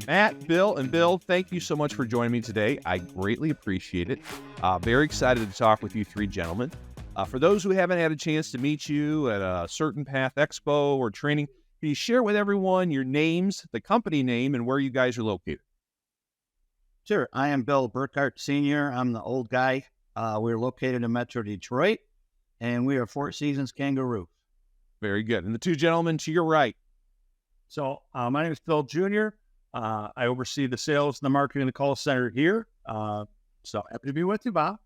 Matt, Bill, and Bill, thank you so much for joining me today. I greatly appreciate it. Very excited to talk with you three gentlemen. For those who haven't had a chance to meet you at a CertainPath Expo or training, can you share with everyone your names, the company name, and where you guys are located? Sure. I am Bill Burkhardt Sr. I'm the old guy. We're located in Metro Detroit, and we are Four Seasons KangaRoof. Very good. And the two gentlemen to your right. So my name is Phil Jr. I oversee the sales and the marketing in the call center here. So happy to be with you, Bob.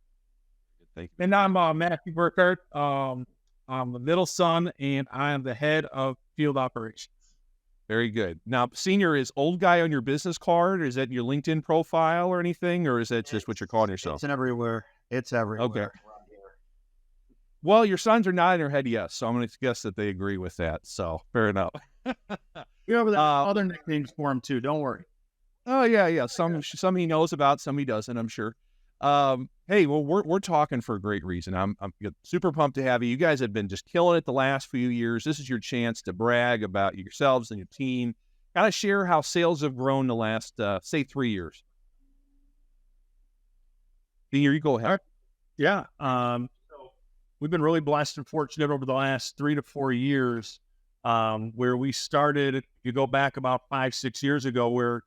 Thank you. And I'm Matthew Burkhardt. I'm the middle son, and I am the head of field operations. Very good. Now, senior is old guy on your business card. Is that your LinkedIn profile or anything, or is that just what you're calling yourself? It's everywhere. It's everywhere. Okay. Well, your sons are nodding their head yes, so I'm going to guess that they agree with that. So fair enough. We have other nicknames for him too. Don't worry. Oh yeah. Some he knows about, some he doesn't, I'm sure. Hey, well, we're talking for a great reason. I'm super pumped to have you. You guys have been just killing it the last few years. This is your chance to brag about yourselves and your team. Kind of share how sales have grown the last, say, 3 years. Senior, you go ahead. Yeah. We've been really blessed and fortunate over the last 3 to 4 years, where we started. You go back about 5-6 years ago, where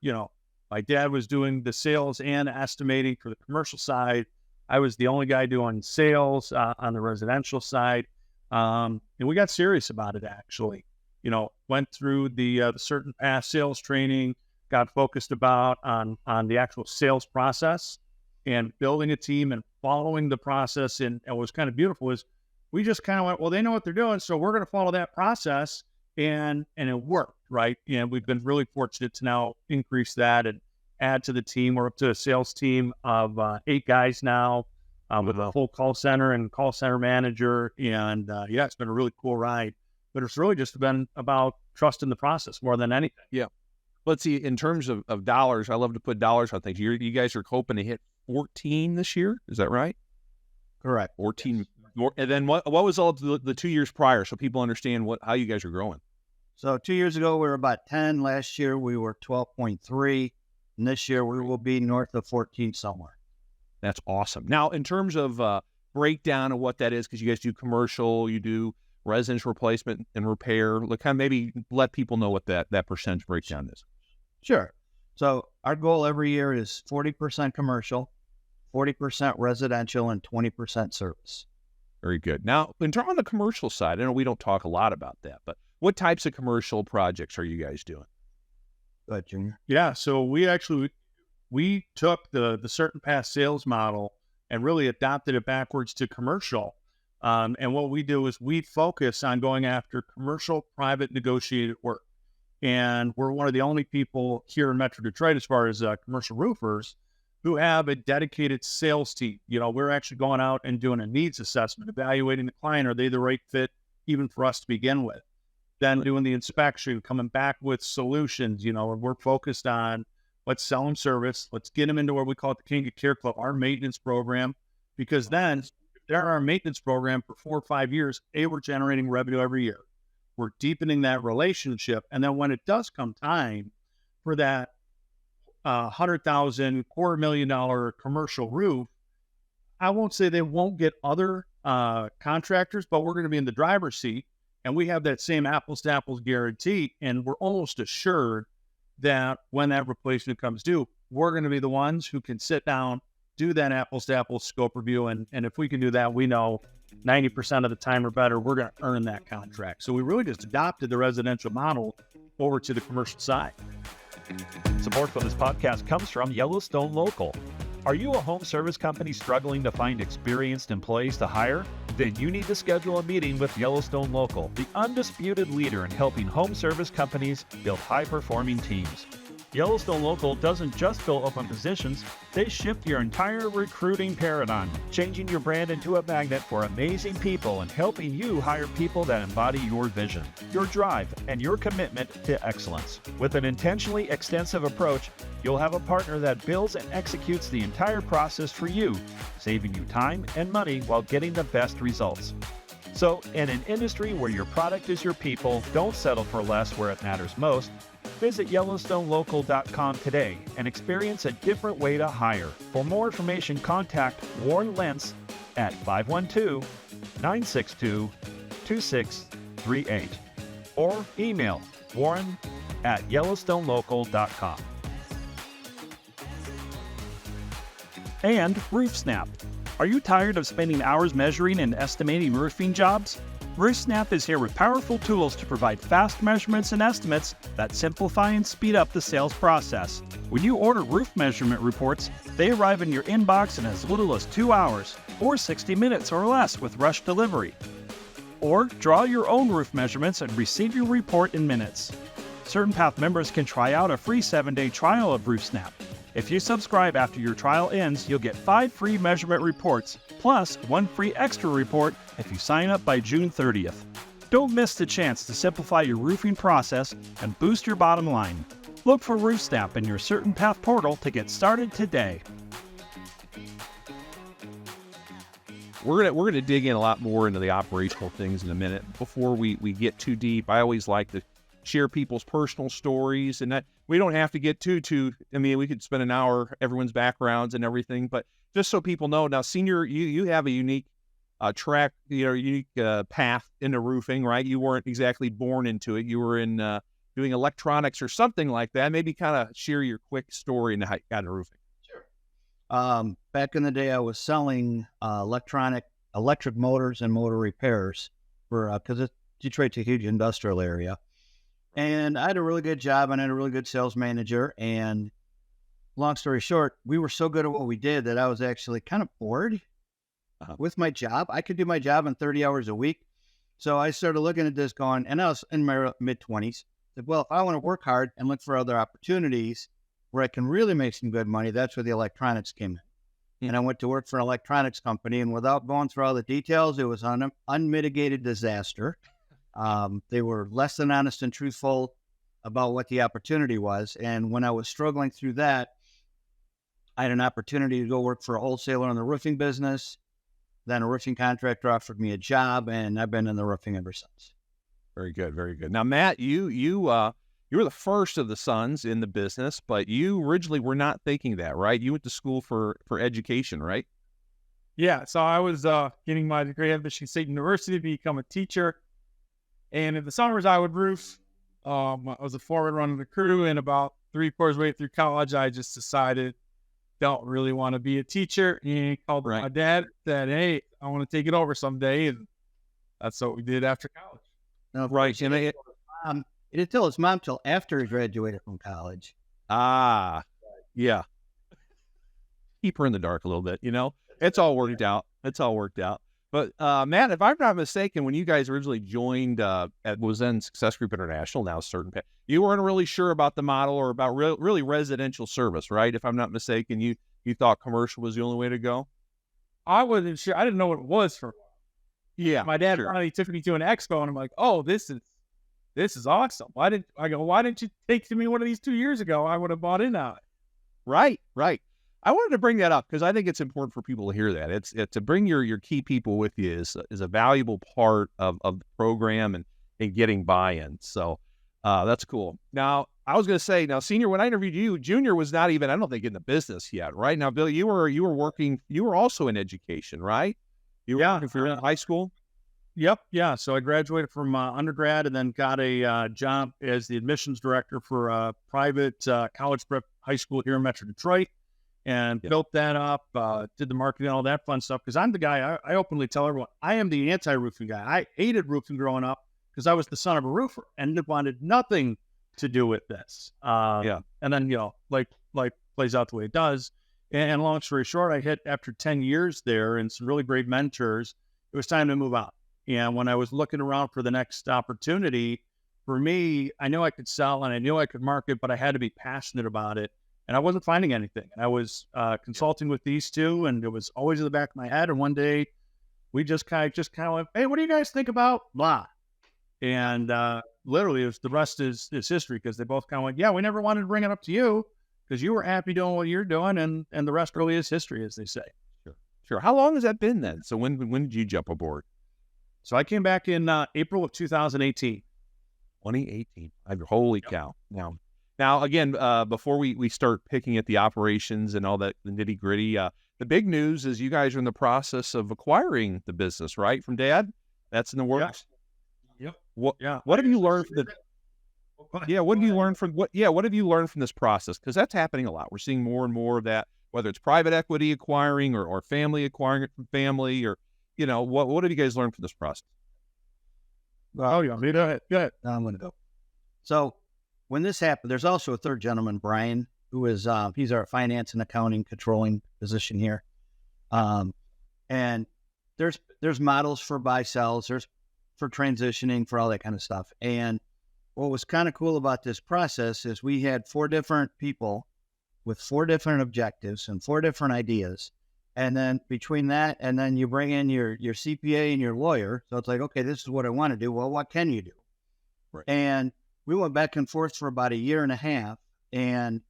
my dad was doing the sales and estimating for the commercial side. I was the only guy doing sales on the residential side. And we got serious about it, actually. Went through the CertainPath sales training, got focused on the actual sales process and building a team and following the process. And what was kind of beautiful is we just kind of went, well, they know what they're doing, so we're going to follow that process. And it worked, right? And we've been really fortunate to now increase that and add to the team. We're up to a sales team of 8 guys now, with a full call center and call center manager. And it's been a really cool ride. But it's really just been about trusting the process more than anything. Yeah. Let's see, in terms of dollars, I love to put dollars on things. You guys are hoping to hit 14 this year. Is that right? Correct. 14. Yes. More, and then what was all the 2 years prior, so people understand how you guys are growing? So 2 years ago, we were about 10. Last year, we were 12.3. And this year, we will be north of 14 somewhere. That's awesome. Now, in terms of breakdown of what that is, because you guys do commercial, you do residential replacement and repair, maybe let people know what that percentage breakdown is. Sure. So our goal every year is 40% commercial, 40% residential, and 20% service. Very good. Now, in terms of the commercial side, I know we don't talk a lot about that, but what types of commercial projects are you guys doing? Go ahead, Junior. Yeah, so we took the CertainPath sales model and really adopted it backwards to commercial. And what we do is we focus on going after commercial private negotiated work. And we're one of the only people here in Metro Detroit, as far as commercial roofers, who have a dedicated sales team. We're actually going out and doing a needs assessment, evaluating the client. Are they the right fit even for us to begin with? Then doing the inspection, coming back with solutions, and we're focused on, let's sell them service. Let's get them into what we call it the King of Care Club, our maintenance program, because then if they're our maintenance program for 4 or 5 years, we're generating revenue every year. We're deepening that relationship. And then when it does come time for that $100,000, $250,000 commercial roof, I won't say they won't get other contractors, but we're going to be in the driver's seat. And we have that same apples to apples guarantee. And we're almost assured that when that replacement comes due, we're going to be the ones who can sit down, do that apples to apples scope review. And if we can do that, we know 90% of the time or better, we're going to earn that contract. So we really just adopted the residential model over to the commercial side. Support for this podcast comes from Yellowstone Local. Are you a home service company struggling to find experienced employees to hire? Then you need to schedule a meeting with Yellowstone Local, the undisputed leader in helping home service companies build high-performing teams. Yellowstone Local doesn't just fill open positions, they shift your entire recruiting paradigm, changing your brand into a magnet for amazing people and helping you hire people that embody your vision, your drive, and your commitment to excellence. With an intentionally extensive approach, you'll have a partner that builds and executes the entire process for you, saving you time and money while getting the best results. So, in an industry where your product is your people, don't settle for less where it matters most. Visit YellowstoneLocal.com today and experience a different way to hire. For more information, contact Warren Lentz at 512-962-2638 or email warren@YellowstoneLocal.com. And RoofSnap. Are you tired of spending hours measuring and estimating roofing jobs? RoofSnap is here with powerful tools to provide fast measurements and estimates that simplify and speed up the sales process. When you order roof measurement reports, they arrive in your inbox in as little as 2 hours, or 60 minutes or less with rush delivery. Or draw your own roof measurements and receive your report in minutes. CertainPath members can try out a free 7-day trial of RoofSnap. If you subscribe after your trial ends, you'll get 5 free measurement reports, plus 1 free extra report if you sign up by June 30th. Don't miss the chance to simplify your roofing process and boost your bottom line. Look for RoofSnap in your CertainPath portal to get started today. We're gonna dig in a lot more into the operational things in a minute. Before we get too deep, I always like to share people's personal stories, and that we don't have to get too. I mean, we could spend an hour, everyone's backgrounds and everything, but just so people know. Now, Senior, you have a unique track, unique path into roofing, right? You weren't exactly born into it. You were in doing electronics or something like that. Maybe kind of share your quick story and how you got into roofing. Sure. Back in the day, I was selling electric motors and motor repairs because Detroit's a huge industrial area. And I had a really good job and I had a really good sales manager. And long story short, we were so good at what we did that I was actually kind of bored with my job. I could do my job in 30 hours a week. So I started looking at this going, and I was in my mid-20s. Said, well, if I want to work hard and look for other opportunities where I can really make some good money, that's where the electronics came in. And I went to work for an electronics company. And without going through all the details, it was an unmitigated disaster. They were less than honest and truthful about what the opportunity was. And when I was struggling through that, I had an opportunity to go work for a wholesaler in the roofing business. Then a roofing contractor offered me a job, and I've been in the roofing ever since. Very good, very good. Now, Matt, you were the first of the sons in the business, but you originally were not thinking that, right? You went to school for education, right? Yeah, so I was getting my degree at Michigan State University to become a teacher. And in the summers, I would roof. I was a foreman running the crew, and about 3/4 way through college, I just decided don't really want to be a teacher. And called my dad, said, "Hey, I want to take it over someday," and that's what we did after college. Right. He didn't tell his mom till after he graduated from college. Yeah. Keep her in the dark a little bit, It's all worked out. But Matt, if I'm not mistaken, when you guys originally joined at was then Success Group International, now CertainPath, you weren't really sure about the model or about really residential service, right? If I'm not mistaken, you thought commercial was the only way to go. I wasn't sure. I didn't know what it was for a while. Yeah, my dad finally took me to an expo, and I'm like, "Oh, this is awesome." Why didn't you take to me one of these 2 years ago? I would have bought in on it. Right. I wanted to bring that up because I think it's important for people to hear that. It's to bring your key people with you is a valuable part of the program and getting buy-in. So that's cool. Now, I was going to say, Senior, when I interviewed you, Junior was not even, I don't think, in the business yet, right? Now, Bill, you were working, you were also in education, right? You were working for high school? Yep. Yeah. So I graduated from undergrad and then got a job as the admissions director for a private college prep high school here in Metro Detroit. And built that up, did the marketing, all that fun stuff. Because I'm the guy, I openly tell everyone, I am the anti-roofing guy. I hated roofing growing up because I was the son of a roofer and wanted nothing to do with this. And then, like plays out the way it does. And long story short, I hit after 10 years there and some really great mentors, it was time to move on. And when I was looking around for the next opportunity, for me, I knew I could sell and I knew I could market, but I had to be passionate about it. And I wasn't finding anything. And I was consulting with these two, and it was always in the back of my head. And one day, we just kind of went, "Hey, what do you guys think about blah?" And literally, the rest is history, because they both kind of went, "Yeah, we never wanted to bring it up to you because you were happy doing what you're doing," and the rest really is history, as they say. Sure. How long has that been then? So when did you jump aboard? So I came back in April of 2018. 2018. Holy cow. Now again, before we start picking at the operations and all that, the nitty gritty, the big news is you guys are in the process of acquiring the business, right? From Dad? That's in the works? Yep. What have you learned from what have you learned from this process? Because that's happening a lot. We're seeing more and more of that, whether it's private equity acquiring or family acquiring it from family, or what have you guys learned from this process? Oh, yeah. Go ahead. I'm going to go. So when this happened, there's also a third gentleman, Brian, who is he's our finance and accounting controlling position here. And there's models for buy sells, there's for transitioning, for all that kind of stuff. And what was kind of cool about this process is we had 4 different people with 4 different objectives and 4 different ideas. And then between that, and then you bring in your CPA and your lawyer. So it's like, okay, this is what I want to do. Well, what can you do? Right. And we went back and forth for about 1.5 years, and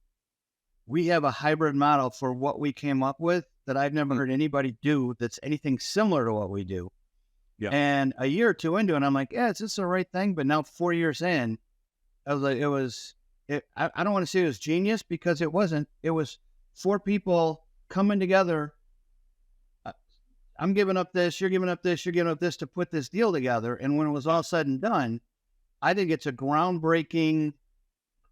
we have a hybrid model for what we came up with that I've never heard anybody do that's anything similar to what we do. Yeah. And a year or 2 into it, I'm like, yeah, is this the right thing? But now 4 years in, I was like, I don't want to say it was genius, because it wasn't. It was 4 people coming together. I'm giving up this, you're giving up this, you're giving up this to put this deal together. And when it was all said and done, I think it's a groundbreaking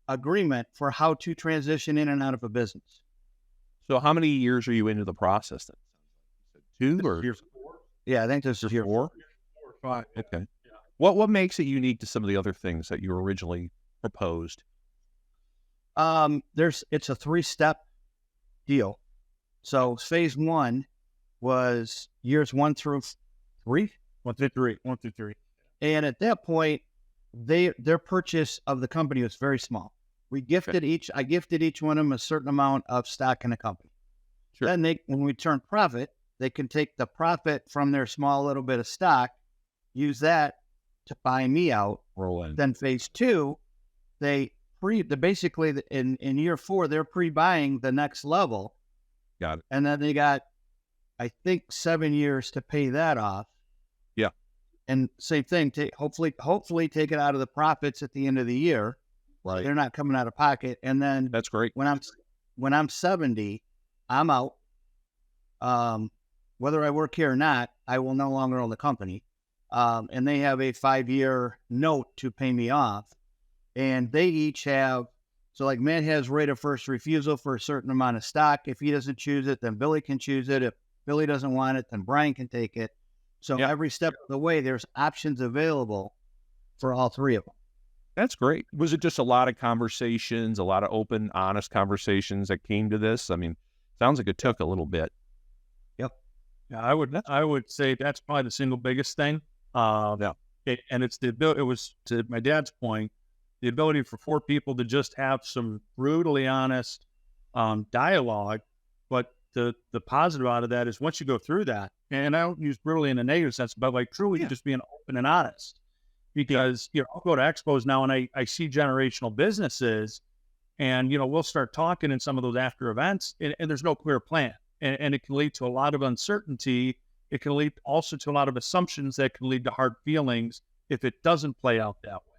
agreement for how to transition in and out of a business. So how many years are you into the process then? 2 or Years 4. Yeah, I think this is year 4? 4 or 5. Okay. Yeah. What makes it unique to some of the other things that you originally proposed? It's a 3-step deal. So phase 1 was years 1 through 3. 1 through 3. And at that point, their purchase of the company was very small. I gifted each one of them a certain amount of stock in the company. Sure. Then when we turn profit, they can take the profit from their small little bit of stock, use that to buy me out. Roll in. Then phase 2, basically in year 4, they're pre-buying the next level. Got it. And then they got, I think, 7 years to pay that off. Yeah. And same thing, hopefully take it out of the profits at the end of the year. Right. They're not coming out of pocket. And then That's great. when I'm 70, I'm out. Whether I work here or not, I will no longer own the company. And they have a 5-year note to pay me off. And they each have, so like Matt has right of first refusal for a certain amount of stock. If he doesn't choose it, then Billy can choose it. If Billy doesn't want it, then Brian can take it. So every step of the way, there's options available for all 3 of them. That's great. Was it just a lot of conversations, a lot of open, honest conversations that came to this? I mean, sounds like it took a little bit. Yep. Yeah, I would say that's probably the single biggest thing. And it's the ability. It was, to my dad's point, the ability for 4 people to just have some brutally honest dialogue. But the positive out of that is once you go through that, and I don't use brutally in a negative sense, but like truly just being open and honest. Because, I'll go to expos now and I see generational businesses, and, we'll start talking in some of those after events, and there's no clear plan. And it can lead to a lot of uncertainty. It can lead also to a lot of assumptions that can lead to hard feelings if it doesn't play out that way.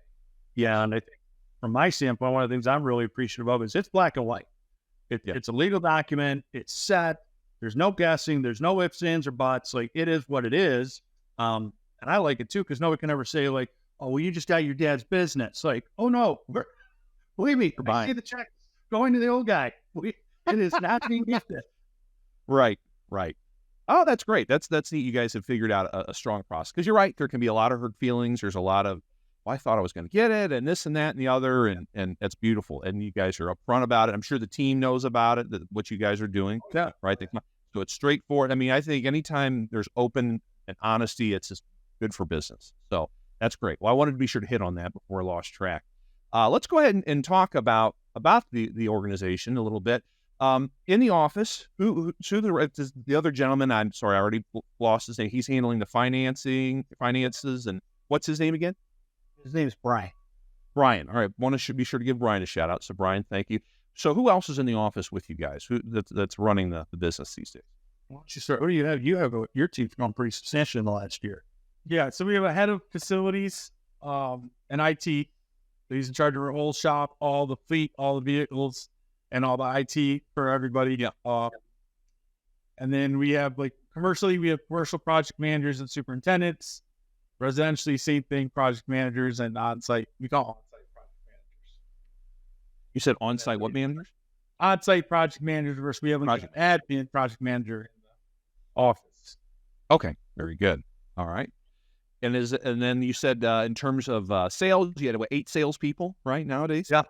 Yeah, and I think from my standpoint, one of the things I'm really appreciative of is it's black and white. It's a legal document. It's set. There's no guessing. There's no ifs, ands, or buts. Like, it is what it is. And I like it too, because nobody can ever say like, oh, well, you just got your dad's business. Like, oh no, believe me, I see the check going to the old guy. It is not being gifted. Right. Oh, that's great. That's neat. You guys have figured out a strong process, because you're right. There can be a lot of hurt feelings. There's a lot of, well, I thought I was going to get it, and this and that and the other, and that's beautiful. And you guys are upfront about it. I'm sure the team knows about it, what you guys are doing. Yeah. Right. So it's straightforward. I mean, I think anytime there's open and honesty, it's just good for business. So that's great. Well, I wanted to be sure to hit on that before I lost track. Let's go ahead and talk about the organization a little bit. In the office, who the other gentleman, I'm sorry, I already lost his name. He's handling the finances, and what's his name again? His name is Brian. Brian. All right. Be sure to give Brian a shout out. So Brian, thank you. So who else is in the office with you guys? That's running the business these days? Why don't you start? What do you have? You have your team's gone pretty substantial in the last year. Yeah, so we have a head of facilities and IT. So he's in charge of our whole shop, all the fleet, all the vehicles, and all the IT for everybody. Yeah. And then we have commercially, we have commercial project managers and superintendents. Residentially, same thing, project managers, and on-site, we call on-site project managers. You said on-site what managers? On-site project managers versus we have an admin project manager in the office. Okay, very good. All right. And then you said in terms of sales, you had 8 salespeople, right, nowadays? Yeah.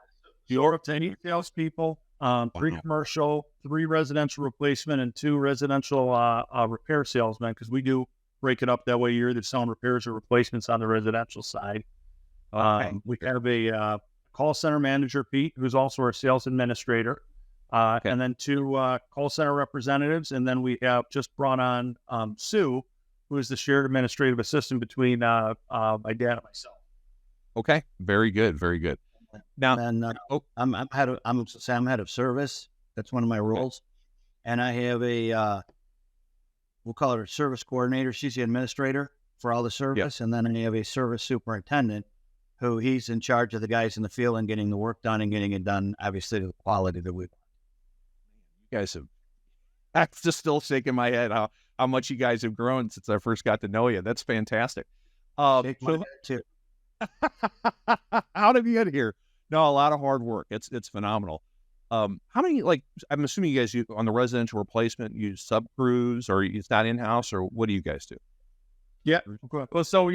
You're up to 8 salespeople, 3 commercial, 3 residential replacement, and 2 residential repair salesmen, because we do break it up that way. You're either selling repairs or replacements on the residential side. We have a call center manager, Pete, who's also our sales administrator, and then 2 call center representatives. And then we have just brought on Sue, who is the shared administrative assistant between my dad and myself. Okay, very good, very good. Now, And I'm head of service. That's one of my roles, and I have a we'll call her a service coordinator. She's the administrator for all the service, and then I have a service superintendent, who he's in charge of the guys in the field and getting the work done and getting it done, obviously, to the quality that we want. you guys have. I'm just still shaking my head how much you guys have grown since I first got to know you. That's fantastic. Shake my head, too. How did you get here? No, a lot of hard work. It's phenomenal. How many, I'm assuming you guys on the residential replacement use sub crews, or it's not in house, or what do you guys do? Yeah. Well, so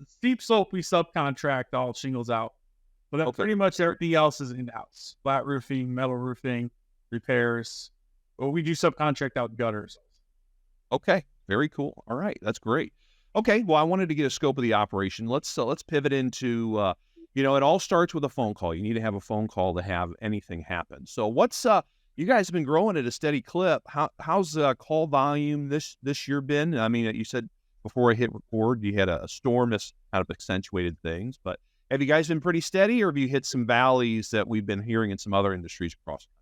steep slope, we subcontract all shingles out, but then pretty much everything else is in house. Flat roofing, metal roofing, repairs. Well, we do subcontract out gutters. Okay, very cool. All right, that's great. Okay, well, I wanted to get a scope of the operation. Let's pivot into, it all starts with a phone call. You need to have a phone call to have anything happen. So what's you guys have been growing at a steady clip. How's call volume this year been? I mean, you said before I hit record, you had a storm that's kind of accentuated things, but have you guys been pretty steady, or have you hit some valleys that we've been hearing in some other industries across the country?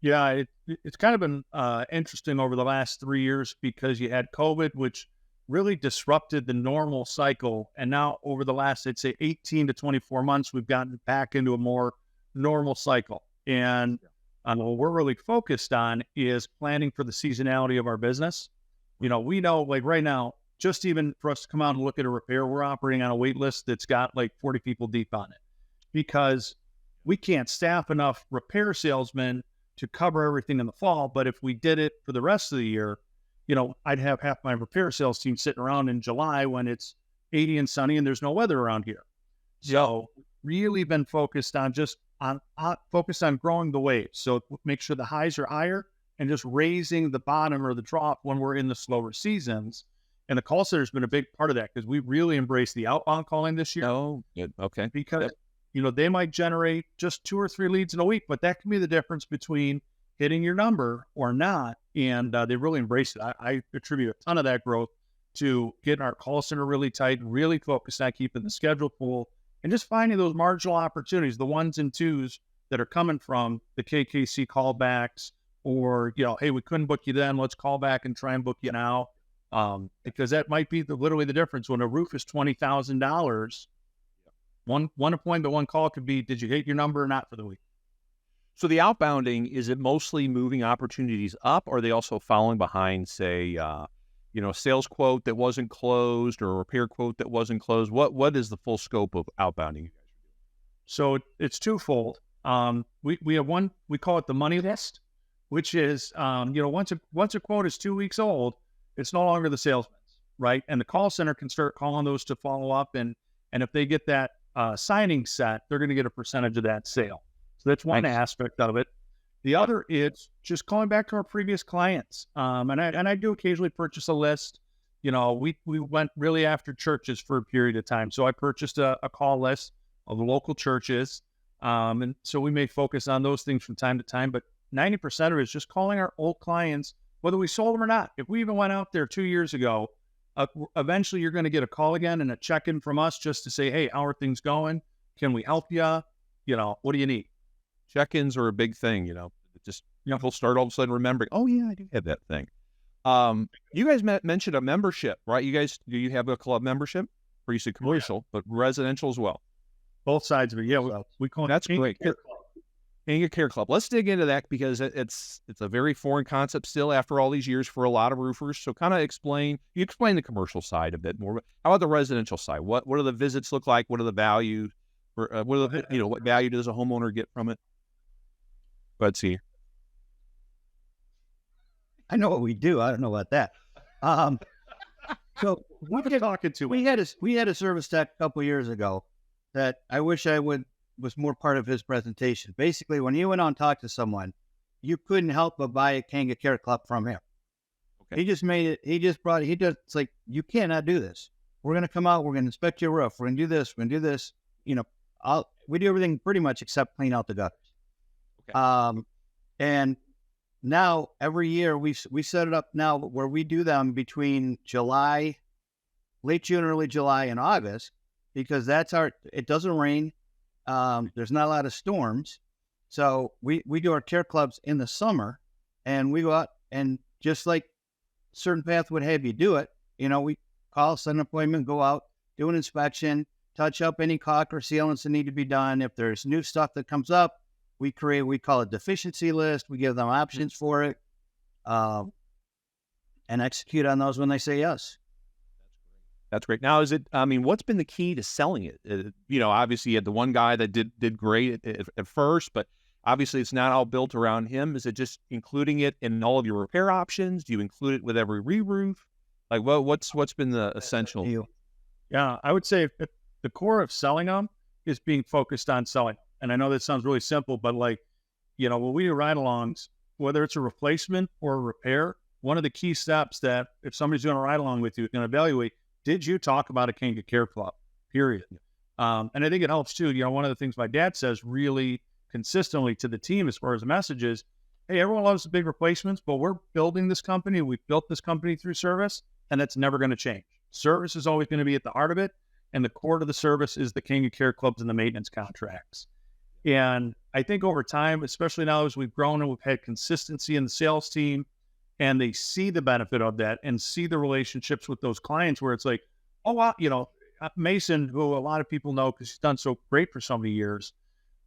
Yeah, it's kind of been interesting over the last 3 years, because you had COVID, which really disrupted the normal cycle. And now over the last, I'd say 18 to 24 months, we've gotten back into a more normal cycle. And what we're really focused on is planning for the seasonality of our business. We know right now, just even for us to come out and look at a repair, we're operating on a wait list that's got 40 people deep on it, because we can't staff enough repair salesmen to cover everything in the fall. But if we did it for the rest of the year, I'd have half my repair sales team sitting around in July when it's 80 and sunny and there's no weather around here. So really been focused on growing the waves. So make sure the highs are higher and just raising the bottom or the drop when we're in the slower seasons. And the call center has been a big part of that, because we really embraced the outbound calling this year. Oh, good. Okay. Because, they might generate just 2 or 3 leads in a week, but that can be the difference between hitting your number or not. And they really embraced it. I attribute a ton of that growth to getting our call center really tight, really focused on keeping the schedule full, and just finding those marginal opportunities, the 1s and 2s that are coming from the KKC callbacks, or, hey, we couldn't book you then, let's call back and try and book you now. Because that might be literally the difference. When a roof is $20,000, one appointment, one call could be, did you hit your number or not for the week? So the outbounding, is it mostly moving opportunities up, or are they also following behind, say, a sales quote that wasn't closed or a repair quote that wasn't closed? What is the full scope of outbounding? So it's twofold. We have one, we call it the money list, which is, once a quote is 2 weeks old, it's no longer the salesman's, right? And the call center can start calling those to follow up. And if they get that signing set, they're going to get a percentage of that sale. So that's one aspect of it. The other is just calling back to our previous clients. And I do occasionally purchase a list. We went really after churches for a period of time. So I purchased a call list of the local churches. And so we may focus on those things from time to time, but 90% of it is just calling our old clients, whether we sold them or not. If we even went out there 2 years ago, eventually you're going to get a call again and a check-in from us just to say, hey, how are things going? Can we help you? What do you need? Check-ins are a big thing, just people start all of a sudden remembering, oh yeah, I do have that thing. You guys mentioned a membership, right? Do you have a club membership? Or you said commercial, but residential as well. Both sides of it. Yeah, we call it. That's great. Care Club. Let's dig into that because it's a very foreign concept still after all these years for a lot of roofers. So kind of explain the commercial side a bit more. How about the residential side? What do the visits look like? What are the values? What value does a homeowner get from it? Let's see. I know what we do. I don't know about that. So we had a service tech a couple years ago that I wish was more part of his presentation. Basically, when he went on and talked to someone, you couldn't help but buy a KangaRoof Club from him. Okay. He just made it. It's like, you cannot do this. We're going to come out. We're going to inspect your roof. We're going to do this. We're going to do this. We do everything pretty much except clean out the gutters. Okay. And now every year we set it up now where we do them between late June, early July, and August, because it doesn't rain. There's not a lot of storms. So we do our care clubs in the summer, and we go out and just like CertainPath would have you do it, we call, set an appointment, go out, do an inspection, touch up any caulk or sealants that need to be done. If there's new stuff that comes up, we call it deficiency list. We give them options for it, and execute on those when they say yes. That's great. Now, what's been the key to selling it? Obviously you had the one guy that did great at first, but obviously it's not all built around him. Is it just including it in all of your repair options? Do you include it with every re-roof? Like what's been the essential? Yeah, I would say the core of selling them is being focused on selling. And I know that sounds really simple, but when we do ride-alongs, whether it's a replacement or a repair, one of the key steps that if somebody's doing a ride-along with you, is going to evaluate, did you talk about a KangaRoof Club? Period. And I think it helps too. One of the things my dad says really consistently to the team as far as the message is, hey, everyone loves the big replacements, but we're building this company. We've built this company through service, and that's never going to change. Service is always going to be at the heart of it, and the core to the service is the KangaRoof Clubs and the maintenance contracts. And I think over time, especially now as we've grown and we've had consistency in the sales team, and they see the benefit of that and see the relationships with those clients where it's like, oh, wow, Mason, who a lot of people know because he's done so great for so many years,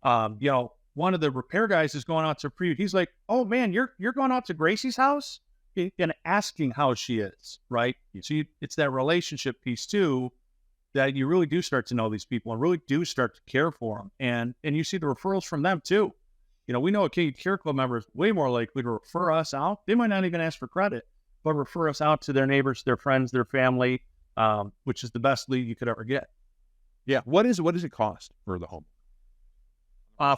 one of the repair guys is going out to preview. He's like, oh, man, you're going out to Gracie's house? And asking how she is, right? So it's that relationship piece too, that you really do start to know these people and really do start to care for them. And you see the referrals from them too. We know a KangaRoof Club member is way more likely to refer us out. They might not even ask for credit, but refer us out to their neighbors, their friends, their family, which is the best lead you could ever get. Yeah. What does it cost for the home?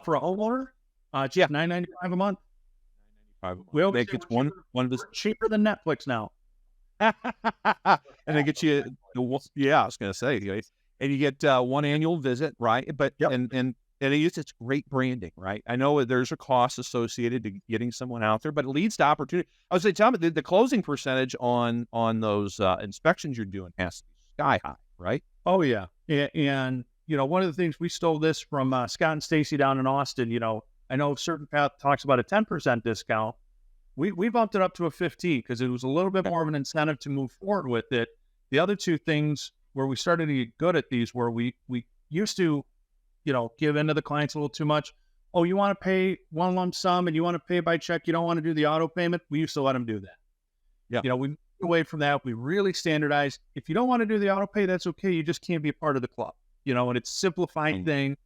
For a homeowner, it's $9.95 a month. We always it's one of the cheaper than Netflix now. And they get you I was going to say, and you get one annual visit, right? But and it's great branding, right? I know there's a cost associated to getting someone out there, but it leads to opportunity. I would say, Tom, the closing percentage on those inspections you're doing has to be sky high, right? Oh yeah, and one of the things we stole this from Scott and Stacy down in Austin. I know CertainPath talks about a 10% discount. We bumped it up to a 15% because it was a little bit more of an incentive to move forward with it. The other two things where we started to get good at these, where we used to, give in to the clients a little too much. Oh, you want to pay one lump sum and you want to pay by check. You don't want to do the auto payment. We used to let them do that. Yeah. We moved away from that. We really standardized. If you don't want to do the auto pay, that's okay. You just can't be a part of the club. And it's simplifying thing.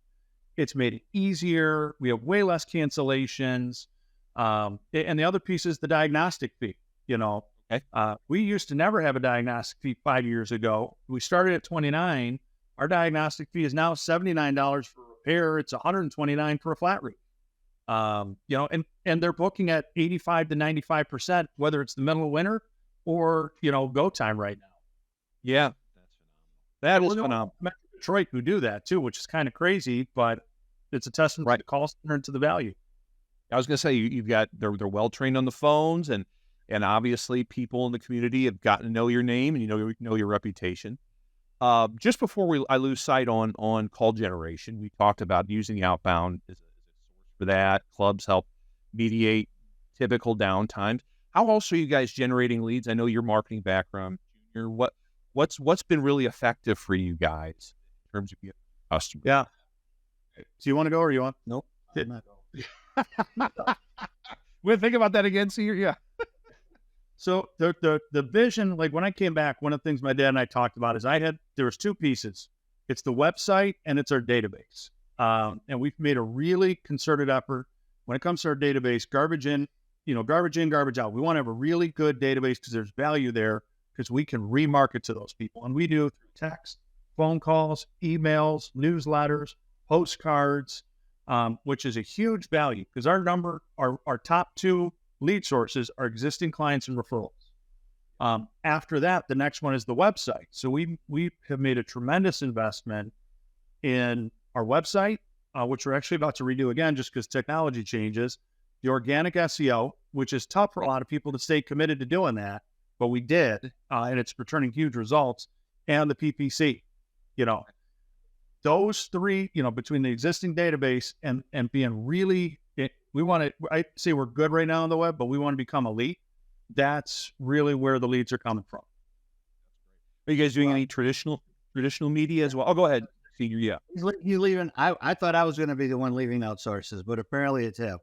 It's made it easier. We have way less cancellations. And the other piece is the diagnostic fee. Okay. We used to never have a diagnostic fee 5 years ago. We started at $29. Our diagnostic fee is now $79 for repair. It's $129 for a flat roof. And they're booking at 85 to 95%, whether it's the middle of winter or, go time right now. Yeah. That is phenomenal. Detroit who do that too, which is kind of crazy, but it's a testament to the call center and to the value. I was going to say, you've got, they're well-trained on the phones, and obviously people in the community have gotten to know your name and know your reputation. Just before I lose sight on call generation, we talked about using the outbound as a source for that. Clubs help mediate typical downtimes. How else are you guys generating leads? I know your marketing background. Junior, what's been really effective for you guys in terms of getting customers? Yeah. Do you want to go or you want? Nope. We'll think about that again, Senior. Yeah. So the vision, like when I came back, one of the things my dad and I talked about is there was two pieces. It's the website and it's our database. And we've made a really concerted effort when it comes to our database, garbage in, garbage out. We want to have a really good database because there's value there because we can remarket to those people. And we do through text, phone calls, emails, newsletters, postcards, which is a huge value because our top two lead sources are existing clients and referrals. After that, the next one is the website. So we have made a tremendous investment in our website, which we're actually about to redo again just because technology changes. The organic SEO, which is tough for a lot of people to stay committed to doing that, but we did, and it's returning huge results. And the PPC, those three, between the existing database and being really, I say we're good right now on the web, but we want to become elite. That's really where the leads are coming from. Are you guys doing any traditional media as well? Oh, go ahead, Senior. Yeah. He's leaving. I thought I was going to be the one leaving outsources, but apparently it's him.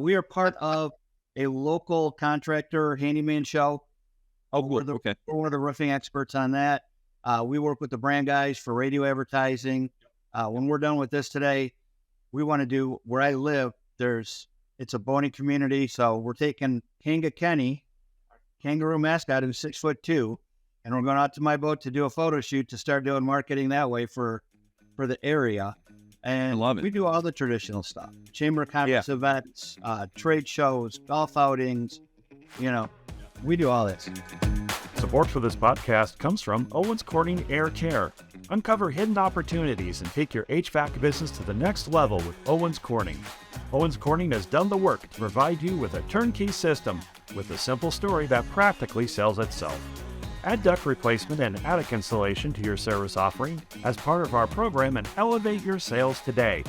We are part of a local contractor handyman show. Oh, good. Okay. We're one of the roofing experts on that. We work with the brand guys for radio advertising. When we're done with this today, we want to do where I live. It's a bony community, so we're taking Kanga Kenny, kangaroo mascot, who's 6'2", and we're going out to my boat to do a photo shoot to start doing marketing that way for the area. And I love it. We do all the traditional stuff: chamber conference events, trade shows, golf outings. We do all this. Support for this podcast comes from Owens Corning Air Care. Uncover hidden opportunities and take your HVAC business to the next level with Owens Corning. Owens Corning has done the work to provide you with a turnkey system with a simple story that practically sells itself. Add duct replacement and attic installation to your service offering as part of our program and elevate your sales today.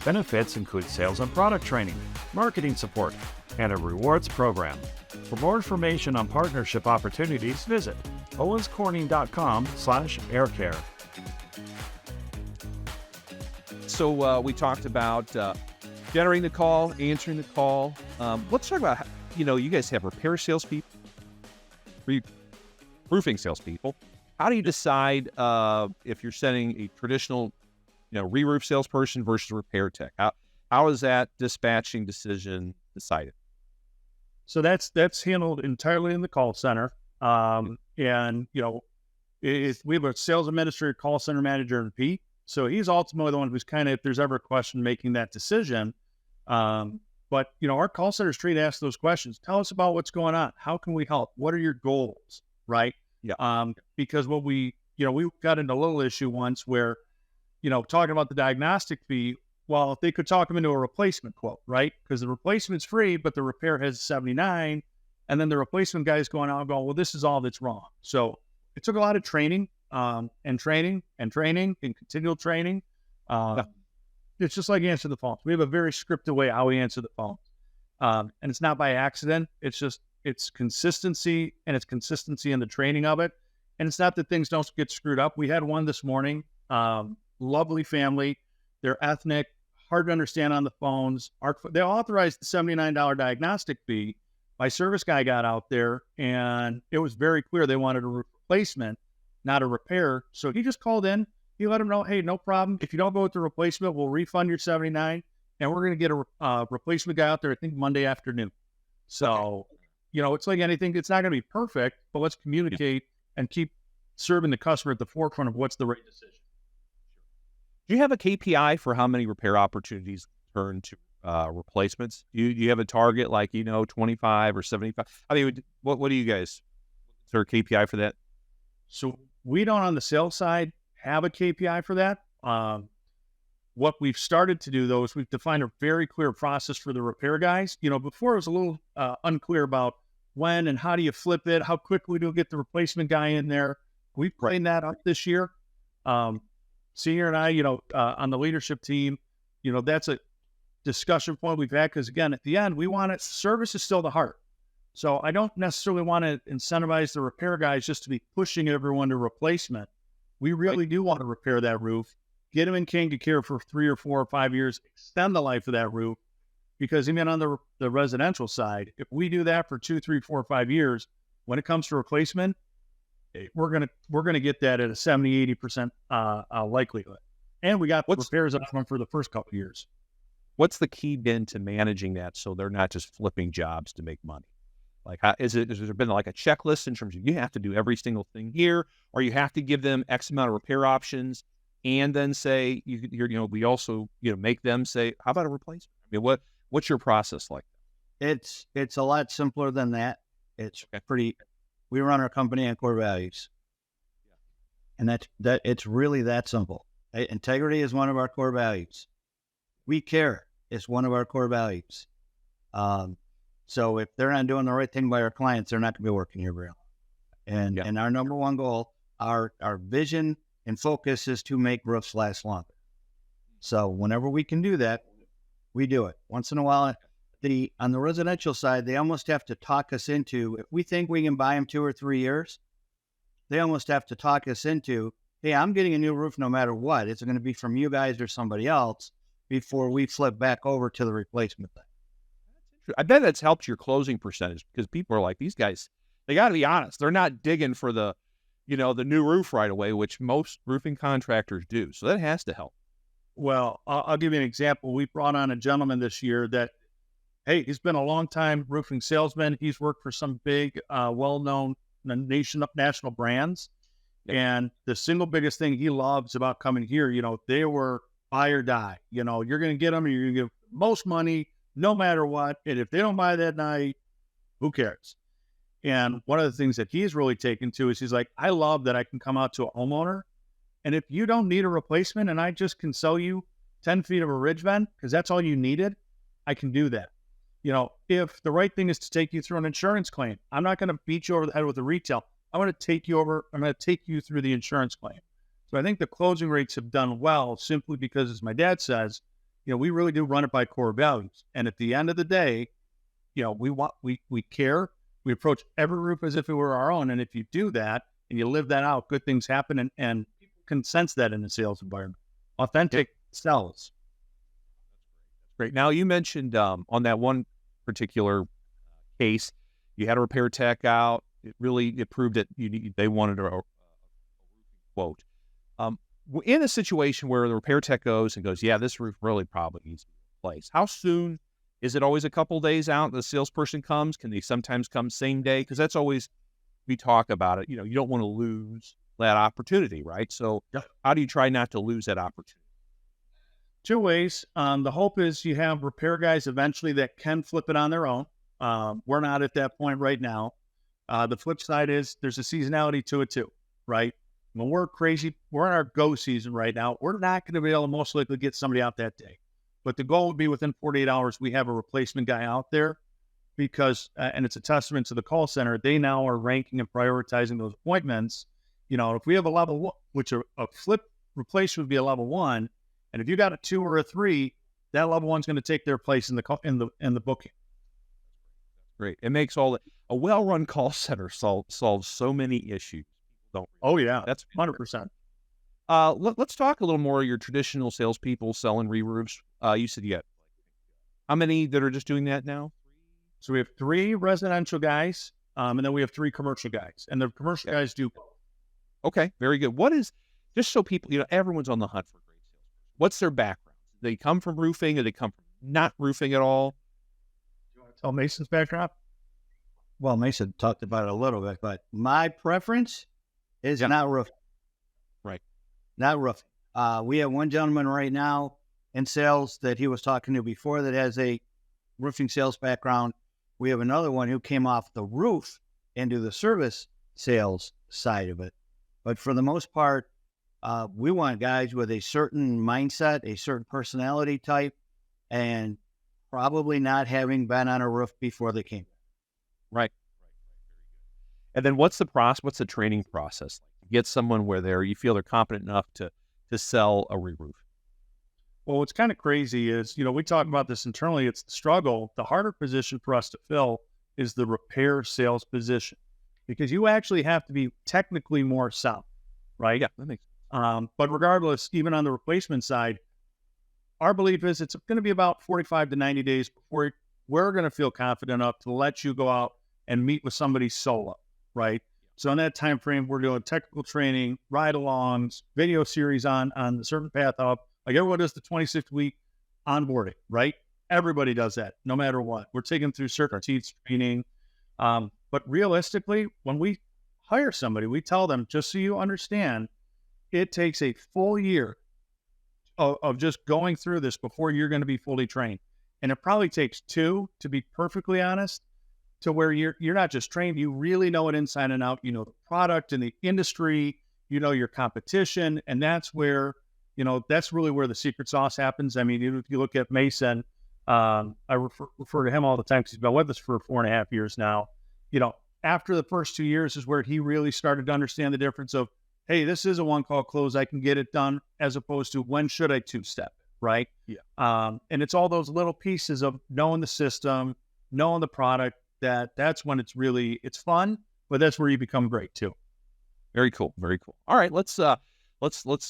Benefits include sales and product training, marketing support, and a rewards program. For more information on partnership opportunities, visit owenscorning.com/aircare. So we talked about generating the call, answering the call. Let's talk about, you guys have repair salespeople, roofing salespeople. How do you decide if you're sending a traditional, re-roof salesperson versus a repair tech? How is that dispatching decision decided? So that's handled entirely in the call center. And, we have a sales administrator, call center manager, and Pete. So he's ultimately the one who's kind of, if there's ever a question, making that decision. But, our call center is trained to ask those questions. Tell us about what's going on. How can we help? What are your goals? Right? Yeah. Because what we got into a little issue once where, talking about the diagnostic fee, well, they could talk them into a replacement quote, right? Because the replacement's free, but the repair has 79. And then the replacement guy is going out and going, well, this is all that's wrong. So it took a lot of training and continual training. It's just like answer the phones. We have a very scripted way how we answer the phones. And it's not by accident. It's consistency, and it's consistency in the training of it. And it's not that things don't get screwed up. We had one this morning, lovely family. They're ethnic, hard to understand on the phones. They authorized the $79 diagnostic fee. My service guy got out there, and it was very clear they wanted a replacement, not a repair. So he just called in. He let them know, hey, no problem. If you don't go with the replacement, we'll refund your $79, and we're going to get a replacement guy out there, I think, Monday afternoon. So, it's like anything. It's not going to be perfect, but let's communicate and keep serving the customer at the forefront of what's the right decision. Do you have a KPI for how many repair opportunities turn to replacements? Do you have a target like, 25 or 75? I mean, what do you guys, is there a KPI for that? So we don't on the sales side have a KPI for that. What we've started to do, though, is we've defined a very clear process for the repair guys. Before it was a little unclear about when and how do you flip it, how quickly do you get the replacement guy in there. We've cleaned that up this year. Senior and I, on the leadership team, that's a discussion point we've had because, again, at the end, we want it. Service is still the heart. So I don't necessarily want to incentivize the repair guys just to be pushing everyone to replacement. We really do want to repair that roof, get them in Kanga Care for 3 or 4 or 5 years, extend the life of that roof. Because even on the residential side, if we do that for 2, 3, 4, 5 years, when it comes to replacement, we're gonna get that at a 70, 80% likelihood. And we got repairs on them for the first couple of years. What's the key been to managing that so they're not just flipping jobs to make money? Like, has there been like a checklist in terms of you have to do every single thing here, or you have to give them X amount of repair options, and then say we also make them say, how about a replacement? I mean, what's your process like? It's a lot simpler than that. It's pretty. We run our company on core values, and that it's really that simple. Integrity is one of our core values. We care is one of our core values. So if they're not doing the right thing by our clients, they're not going to be working here very long. And our number one goal, our vision and focus is to make roofs last longer. So whenever we can do that, we do it. Once in a while, on the residential side, they almost have to talk us into, if we think we can buy them 2 or 3 years, they almost have to talk us into, hey, I'm getting a new roof no matter what. It's going to be from you guys or somebody else before we flip back over to the replacement thing. I bet that's helped your closing percentage, because people are like, these guys, they got to be honest. They're not digging for the new roof right away, which most roofing contractors do. So that has to help. Well, I'll give you an example. We brought on a gentleman this year that, hey, he's been a long time roofing salesman. He's worked for some big, well-known national brands. Yep. And the single biggest thing he loves about coming here, they were buy or die. You're going to get them, and you're going to give most money no matter what. And if they don't buy that night, who cares? And one of the things that he's really taken to is he's like, I love that I can come out to a homeowner, and if you don't need a replacement and I just can sell you 10 feet of a ridge vent because that's all you needed, I can do that. If the right thing is to take you through an insurance claim, I'm not going to beat you over the head with a retail. I'm going to take you through the insurance claim. So I think the closing rates have done well simply because, as my dad says, we really do run it by core values. And at the end of the day, we care. We approach every roof as if it were our own. And if you do that and you live that out, good things happen, and people can sense that in the sales environment. Authentic sells. Great. Now, you mentioned on that one particular case, you had a repair tech out. It proved that they wanted a quote. In a situation where the repair tech goes, yeah, this roof really probably needs to be replaced. How soon? Is it always a couple days out the salesperson comes? Can they sometimes come same day? Because that's always, we talk about it. You don't want to lose that opportunity, right? So how do you try not to lose that opportunity? 2 ways. The hope is you have repair guys eventually that can flip it on their own. We're not at that point right now. The flip side is there's a seasonality to it too, right? When we're crazy, we're in our go season right now. We're not going to be able to most likely get somebody out that day. But the goal would be within 48 hours, we have a replacement guy out there, because, and it's a testament to the call center, they now are ranking and prioritizing those appointments. If we have a level 1, which a flip replacement would be a level 1, and if you got a 2 or a 3, that level 1's going to take their place in the booking. Great. It makes a well-run call center solves so many issues. Oh yeah, that's 100%. Let's talk a little more of your traditional salespeople selling re-roofs. You said you got how many that are just doing that now? So we have 3 residential guys, and then we have 3 commercial guys, and the commercial guys do both. Okay, very good. What is, just so people, everyone's on the hunt for great salespeople. What's their background? Do they come from roofing, or they come from not roofing at all? Do you want to tell Mason's background? Well, Mason talked about it a little bit, but my preference is not roofing. Right. Not roofing. We have one gentleman right now in sales that he was talking to before that has a roofing sales background. We have another one who came off the roof into the service sales side of it. But for the most part, we want guys with a certain mindset, a certain personality type, and probably not having been on a roof before they came. Right. And then what's the training process like to get someone where you feel they're competent enough to sell a re-roof? Well, what's kind of crazy is, we talk about this internally. It's the struggle. The harder position for us to fill is the repair sales position, because you actually have to be technically more sound, right? Yeah, that makes But regardless, even on the replacement side, our belief is it's going to be about 45 to 90 days before we're going to feel confident enough to let you go out and meet with somebody solo, right? So in that time frame, we're doing technical training, ride-alongs, video series on the CertainPath Hub. Like everyone does the 26-week onboarding, right? Everybody does that, no matter what. We're taking them through CertainPath training. But realistically, when we hire somebody, we tell them, just so you understand, it takes a full year of just going through this before you're going to be fully trained. And it probably takes 2, to be perfectly honest, to where you're not just trained, you really know it inside and out. You know the product and the industry, you know your competition, and that's where, that's really where the secret sauce happens. I mean, if you look at Mason, I refer to him all the time because he's been with us for 4.5 years now. After the first 2 years is where he really started to understand the difference of, hey, this is a one-call close. I can get it done, as opposed to when should I two-step it, right? Yeah. And it's all those little pieces of knowing the system, knowing the product, that's when it's fun, but that's where you become great too. Very cool. Very cool. All right, let's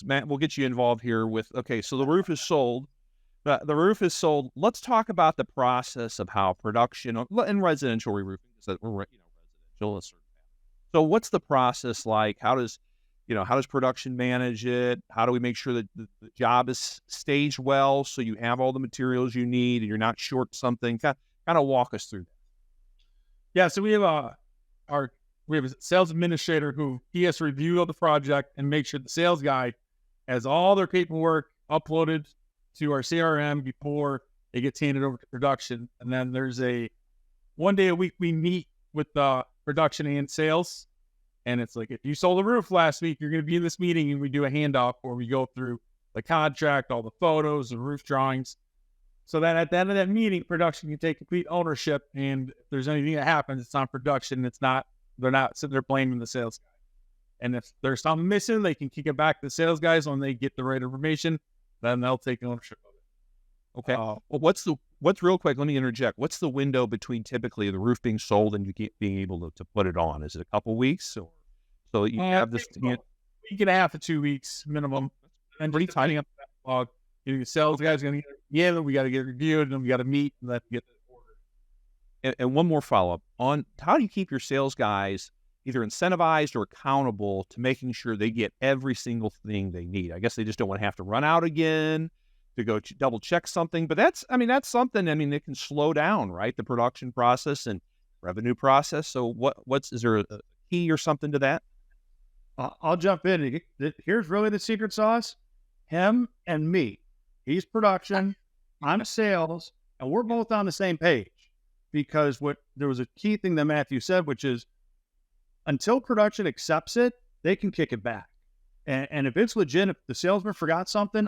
Matt, we'll get you involved here with, okay, so the roof is sold. The roof is sold. Let's talk about the process of how production in residential re-roofing, because we're residential. So what's the process like? How does production manage it? How do we make sure that the job is staged well so you have all the materials you need and you're not short something? Kind of walk us through that. Yeah, so we have a sales administrator who he has to review the project and make sure the sales guy has all their paperwork uploaded to our CRM before it gets handed over to production. And then there's one day a week we meet with the production and sales. And it's like, if you sold a roof last week, you're going to be in this meeting, and we do a handoff where we go through the contract, all the photos, the roof drawings. So that at the end of that meeting, production can take complete ownership. And if there's anything that happens, it's on production. They're not sitting there blaming the sales guy. And if there's something missing, they can kick it back to the sales guys when they get the right information. Then they'll take ownership of it. Okay. Well, what's real quick? Let me interject. What's the window between typically the roof being sold and you being able to put it on? Is it a couple weeks, or so you have this? A week and a half to 2 weeks minimum. And pretty tidying up the backlog. The sales guys are going to get it. We got to get it reviewed, and then we got to meet and then get the order. And one more follow up on how do you keep your sales guys either incentivized or accountable to making sure they get every single thing they need? I guess they just don't want to have to run out again to go double check something, but that's something, it can slow down, right? The production process and revenue process. So is there a key or something to that? I'll jump in. Here's really the secret sauce. Him and me. He's production, I'm sales, and we're both on the same page, because there was a key thing that Matthew said, which is until production accepts it, they can kick it back. And if it's legit, if the salesman forgot something,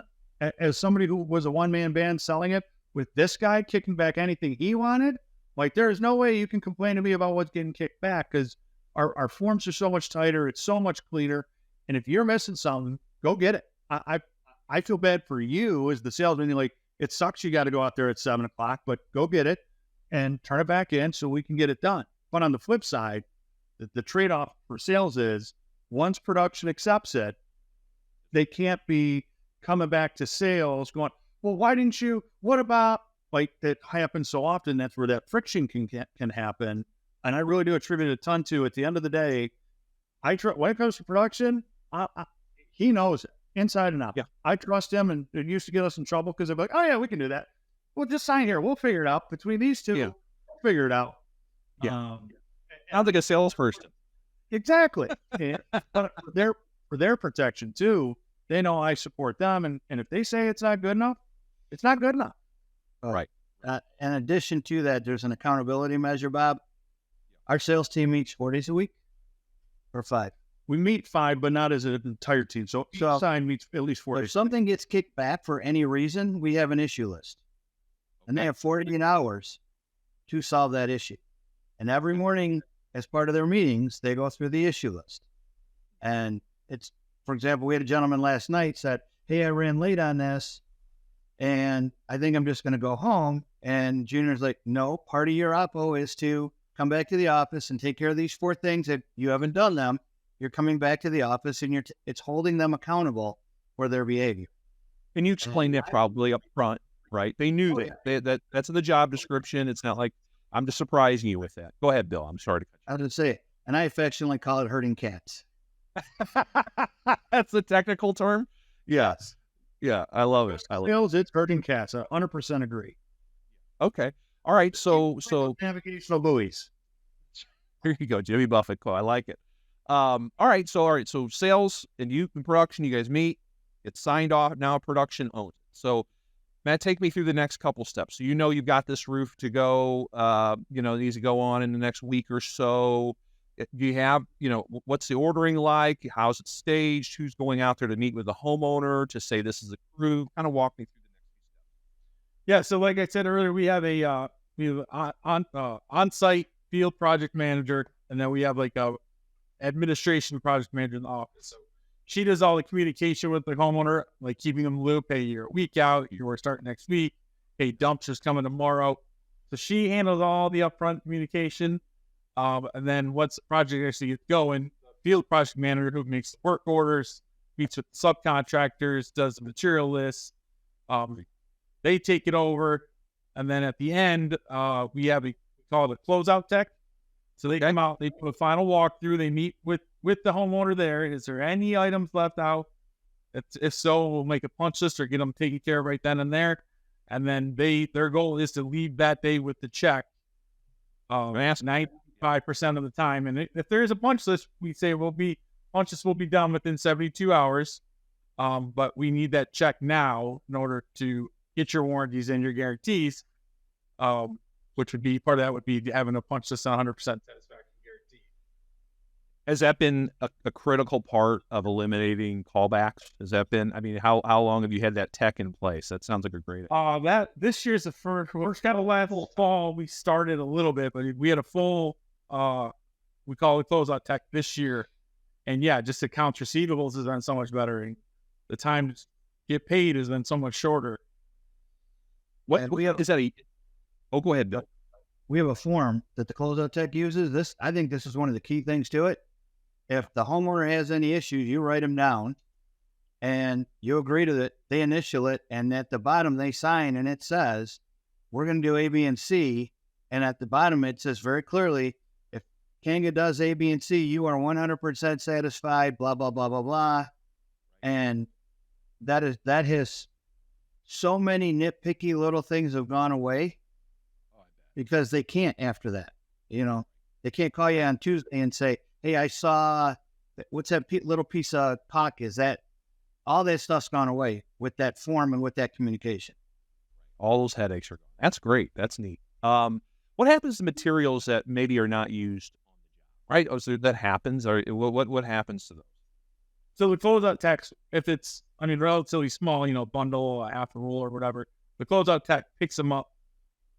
as somebody who was a one-man band selling it, with this guy kicking back anything he wanted, like there is no way you can complain to me about what's getting kicked back, because our forms are so much tighter, it's so much cleaner. And if you're missing something, go get it. I feel bad for you as the salesman. You're like, it sucks you got to go out there at 7:00, but go get it and turn it back in so we can get it done. But on the flip side, the trade-off for sales is once production accepts it, they can't be coming back to sales going, well, why didn't you? What about, like, that happens so often? That's where that friction can happen. And I really do attribute a ton to, at the end of the day, when it comes to production, he knows it inside and out. Yeah. I trust him, and it used to get us in trouble because they're like, oh yeah, we can do that. Well, just sign here. We'll figure it out. Between these two, we'll figure it out. Yeah. Sounds like a salesperson. Exactly. But for their protection too, they know I support them. And if they say it's not good enough, it's not good enough. Right. In addition to that, there's an accountability measure, Bob. Our sales team meets 4 days a week or 5. We meet 5, but not as an entire team. So each side meets at least 4 days. If something gets kicked back for any reason, we have an issue list. And they have 48 hours to solve that issue. And every morning, as part of their meetings, they go through the issue list. And it's, for example, we had a gentleman last night said, hey, I ran late on this, and I think I'm just going to go home. And Junior's like, no, part of your oppo is to come back to the office and take care of these 4 things. If you haven't done them, you're coming back to the office and it's holding them accountable for their behavior. And you explained that probably up front, right? They knew that's in the job description. It's not like I'm just surprising you with that. Go ahead, Bill. I'm sorry to cut I was going to say, and I affectionately call it herding cats. you. That's the technical term. Yes. Yeah, I love it. Sales, it's herding cats. I 100% agree. Okay. All right. So Navigational buoys. here you go, Jimmy Buffett. Cool. I like it. All right. So sales and you in production, you guys meet. It's signed off. Now production owns it. So Matt, take me through the next couple steps. So you've got this roof to go. It needs to go on in the next week or so. Do you have, what's the ordering like? How's it staged? Who's going out there to meet with the homeowner to say this is a crew? Kind of walk me through the next few steps. Yeah. So like I said earlier, we have a on-site field project manager, and then we have like a administration project manager in the office. So she does all the communication with the homeowner, like keeping them in the loop. Hey, you're a week out. You're starting next week. Hey, dumps is coming tomorrow. So she handles all the upfront communication. And then once the project actually gets going, the field project manager who makes the work orders, meets with the subcontractors, does the material list. They take it over. And then at the end, we call it a closeout tech. So they come out, they do a final walkthrough. They meet with the homeowner there. Is there any items left out? If so, we'll make a punch list or get them taken care of right then and there. And then their goal is to leave that day with the check. 95% of the time. And if there is a punch list, we say punch list will be done within 72 hours. But we need that check now in order to get your warranties and your guarantees. Which would be part of that would be having a punch list on 100% satisfaction guarantee. Has that been a critical part of eliminating callbacks? Has that been, how long have you had that tech in place? That sounds like a great idea. This year's the first kind of last fall, we started a little bit, but we had a full, we call it closeout tech this year. And yeah, just accounts receivables has been so much better. And the time to get paid has been so much shorter. Go ahead, Bill. We have a form that the closeout tech uses. I think this is one of the key things to it. If the homeowner has any issues, you write them down and you agree to it. They initial it, and at the bottom they sign, and it says, we're going to do A, B, and C. And at the bottom, it says very clearly, if Kanga does A, B, and C, you are 100% satisfied, blah, blah, blah, blah, blah. And that has so many nitpicky little things have gone away. Because they can't after that, they can't call you on Tuesday and say, hey, I saw, what's that little piece of caulk? Is that, all that stuff's gone away with that form and with that communication. All those headaches are gone. That's great. That's neat. What happens to materials that maybe are not used on the job, right? Oh, so that happens, or what happens to those? So the closeout tech, if it's, relatively small, bundle, a half a roll or whatever, the closeout tech picks them up.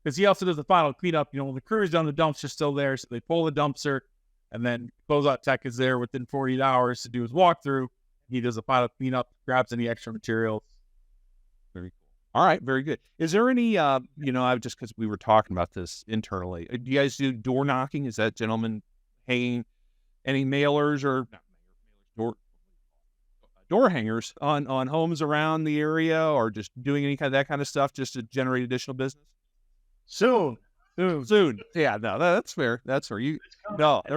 Because he also does the final cleanup. When the crew is done, the dumpster's still there. So they pull the dumpster, and then closeout tech is there within 48 hours to do his walkthrough. He does the final cleanup, grabs any extra materials. Very cool. All right, very good. Is there any, just because we were talking about this internally, do you guys do door knocking? Is that gentleman hanging any mailers or door hangers on homes around the area, or just doing any that kind of stuff just to generate additional business? Soon. Yeah, no, that's fair. There's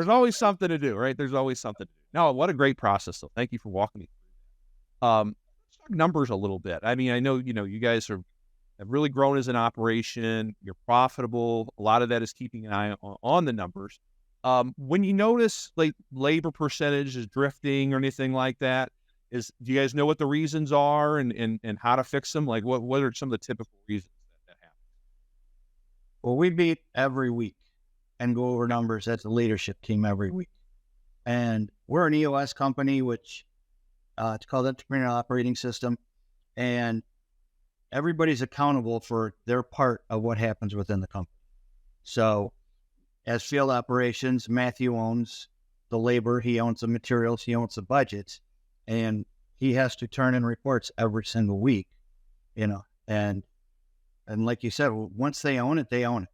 always something to do, right? There's always something to do. No, what a great process, though. Thank you for walking me through that. Let's talk numbers a little bit. I know, you guys have really grown as an operation. You're profitable. A lot of that is keeping an eye on the numbers. When you notice like labor percentage is drifting or anything like that, do you guys know what the reasons are and how to fix them? Like what are some of the typical reasons that happen? Well, we meet every week and go over numbers as a leadership team every week. And we're an EOS company, which it's called Entrepreneurial Operating System. And everybody's accountable for their part of what happens within the company. So as field operations, Matthew owns the labor, he owns the materials, he owns the budgets, and he has to turn in reports every single week, and like you said, once they own it, they own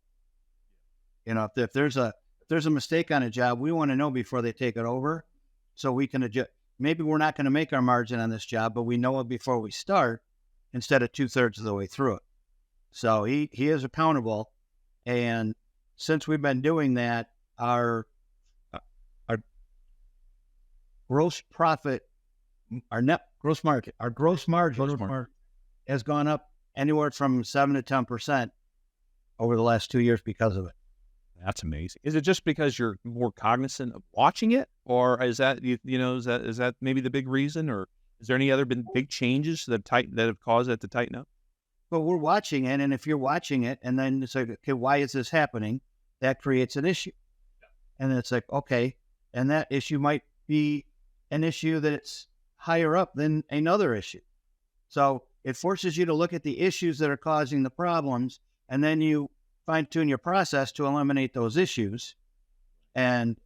it. If there's a there's a mistake on a job, we want to know before they take it over, so we can adjust. Maybe we're not going to make our margin on this job, but we know it before we start instead of 2/3 of the way through it. So he is accountable. And since we've been doing that, our gross profit, our net gross margin, has gone up anywhere from 7 to 10% over the last 2 years because of it. That's amazing. Is it just because you're more cognizant of watching it, or is that is that maybe the big reason, or is there any other been big changes that have caused it to tighten up? But we're watching it, and if you're watching it, and then it's like, okay, why is this happening? That creates an issue, and it's like, okay, and that issue might be an issue that's higher up than another issue. So it forces you to look at the issues that are causing the problems, and then you fine-tune your process to eliminate those issues. And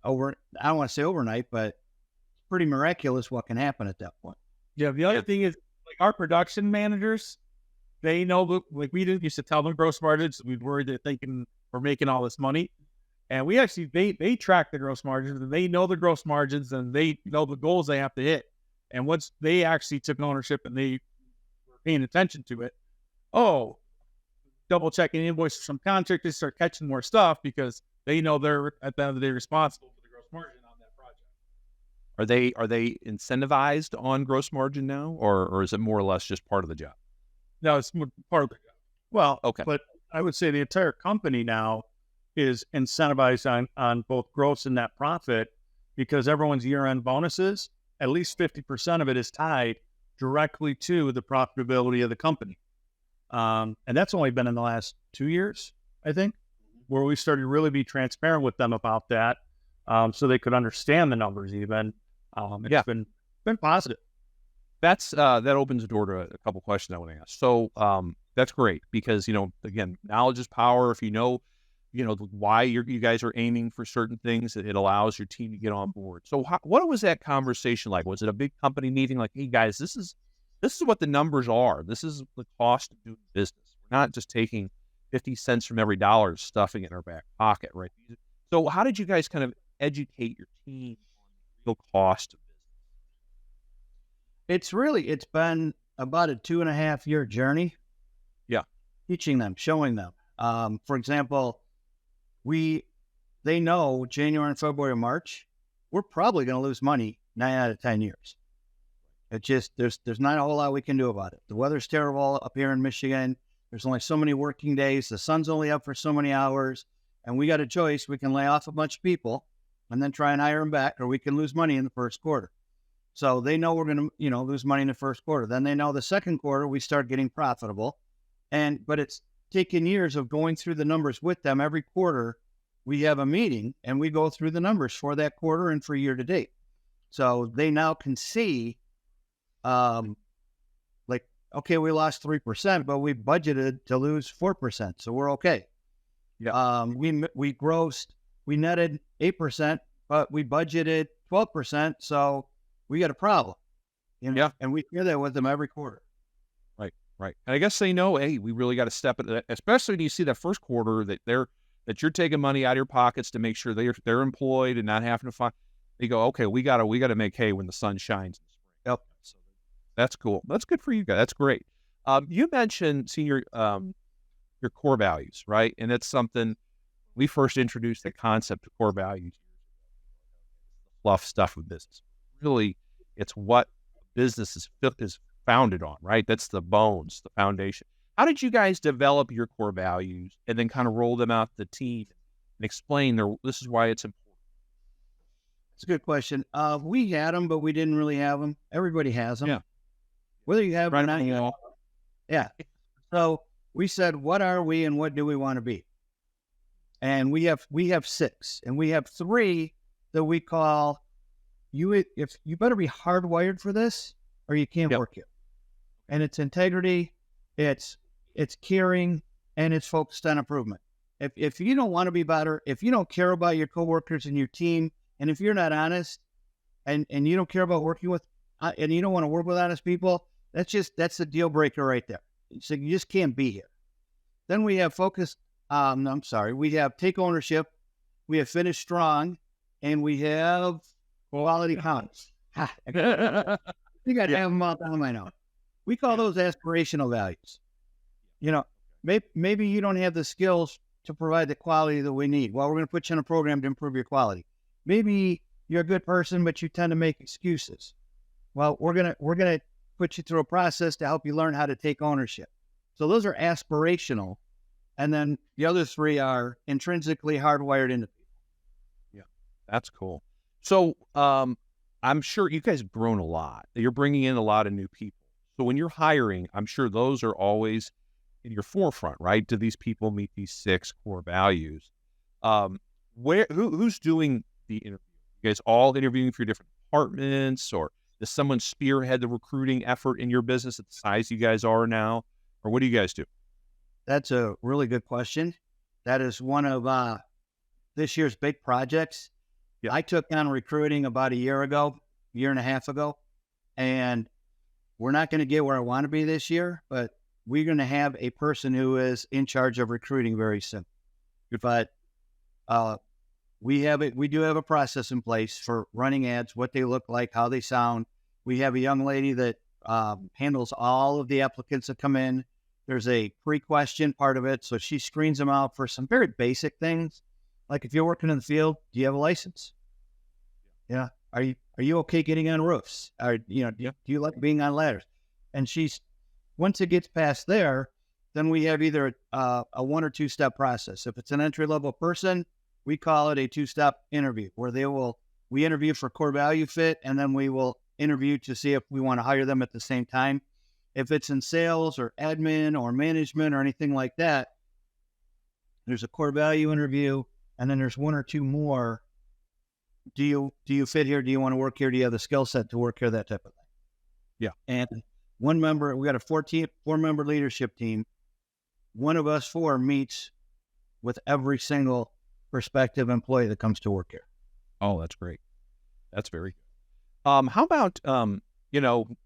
I don't want to say overnight, but it's pretty miraculous what can happen at that point. Yeah, the other thing is, like, our production managers, they know, like, we didn't used to tell them gross margins. We'd worried they're thinking we're making all this money. And we actually, they track the gross margins, and they know the gross margins, and they know the goals they have to hit. And once they actually took ownership and they were paying attention to it, double checking invoices from contractors, start catching more stuff because they know they're at the end of the day responsible for the gross margin on that project. Are they incentivized on gross margin now, or is it more or less just part of the job? No, it's part of the job. Well, okay. But I would say the entire company now is incentivized on both gross and net profit, because everyone's year-end bonuses, at least 50% of it is tied directly to the profitability of the company. And that's only been in the last 2 years, I think, where we started to really be transparent with them about that, so they could understand the numbers even. It's been positive. That opens the door to a couple questions I want to ask. So that's great, because, again, knowledge is power. If you know why you guys are aiming for certain things, it allows your team to get on board. So what was that conversation like? Was it a big company meeting like, hey guys, this is what the numbers are. This is the cost of doing business. We're not just taking 50 cents from every dollar and stuffing it in our back pocket, right? So how did you guys kind of educate your team on the real cost of business? It's been about a 2.5 year journey. Yeah. Teaching them, showing them. For example, they know January and February and March, we're probably going to lose money 9 out of 10 years. It just, there's not a whole lot we can do about it. The weather's terrible up here in Michigan. There's only so many working days. The sun's only up for so many hours. And we got a choice. We can lay off a bunch of people and then try and hire them back, or we can lose money in the first quarter. So they know we're going to, lose money in the first quarter. Then they know the second quarter we start getting profitable. But it's taken years of going through the numbers with them. Every quarter we have a meeting and we go through the numbers for that quarter and for year to date. So they now can see, okay, we lost 3%, but we budgeted to lose 4%. So we're okay. Yeah. We netted 8%, but we budgeted 12%. So we got a problem. Yeah. And we hear that with them every quarter. Right. And I guess they know, hey, we really got to step it, especially when you see that first quarter that you're taking money out of your pockets to make sure they're employed and not having to find. They go, okay, we got to make hay when the sun shines in the spring. Yep. So that's cool. That's good for you guys. That's great. You mentioned, Senior, your core values, right? And that's something we first introduced the concept of core values. Fluff stuff with business. Really, it's what business is founded on, right? That's the bones, the foundation. How did you guys develop your core values and then kind of roll them out to the team and explain this is why it's important? It's a good question. We had them, but we didn't really have them. Everybody has them. Yeah. Whether you have them or Right on the not. wall. Yeah. So we said, what are we and what do we want to be? And we have 6, and we have 3 that we call if you better be hardwired for this or you can't work here. And it's integrity, it's caring, and it's focused on improvement. If you don't want to be better, if you don't care about your coworkers and your team, and if you're not honest and you don't care about working with, and you don't want to work with honest people, that's a deal breaker right there. So you just can't be here. Then we have we have take ownership, we have finished strong, and we have quality counts. I think I'd have them all down by now. We call those aspirational values. You know, maybe you don't have the skills to provide the quality that we need. Well, we're going to put you in a program to improve your quality. Maybe you're a good person, but you tend to make excuses. Well, we're gonna put you through a process to help you learn how to take ownership. So those are aspirational, and then the other three are intrinsically hardwired into people. Yeah, that's cool. So I'm sure you guys have grown a lot. You're bringing in a lot of new people. So when you're hiring, I'm sure those are always in your forefront, right? Do these people meet these 6 core values? Who's doing the interview? You guys all interviewing for your different departments, or does someone spearhead the recruiting effort in your business at the size you guys are now? Or what do you guys do? That's a really good question. That is one of this year's big projects. Yeah. I took on recruiting about a year and a half ago, and we're not going to get where I want to be this year, but we're going to have a person who is in charge of recruiting very soon. But we do have a process in place for running ads, what they look like, how they sound. We have a young lady that handles all of the applicants that come in. There's a pre-question part of it, so she screens them out for some very basic things, like if you're working in the field, do you have a license? Yeah. Are you okay getting on roofs? Do you like being on ladders? And once it gets past there, then we have either a 1 or 2 step process. If it's an entry-level person, we call it a 2-step interview, where we interview for core value fit, and then we will interview to see if we want to hire them at the same time. If it's in sales or admin or management or anything like that, there's a core value interview, and then there's 1 or 2 more. Do you fit here? Do you want to work here? Do you have the skill set to work here? That type of thing. Yeah. And we got a 4-member leadership team. One of us 4 meets with every single prospective employee that comes to work here. Oh, that's great. That's very good. How about,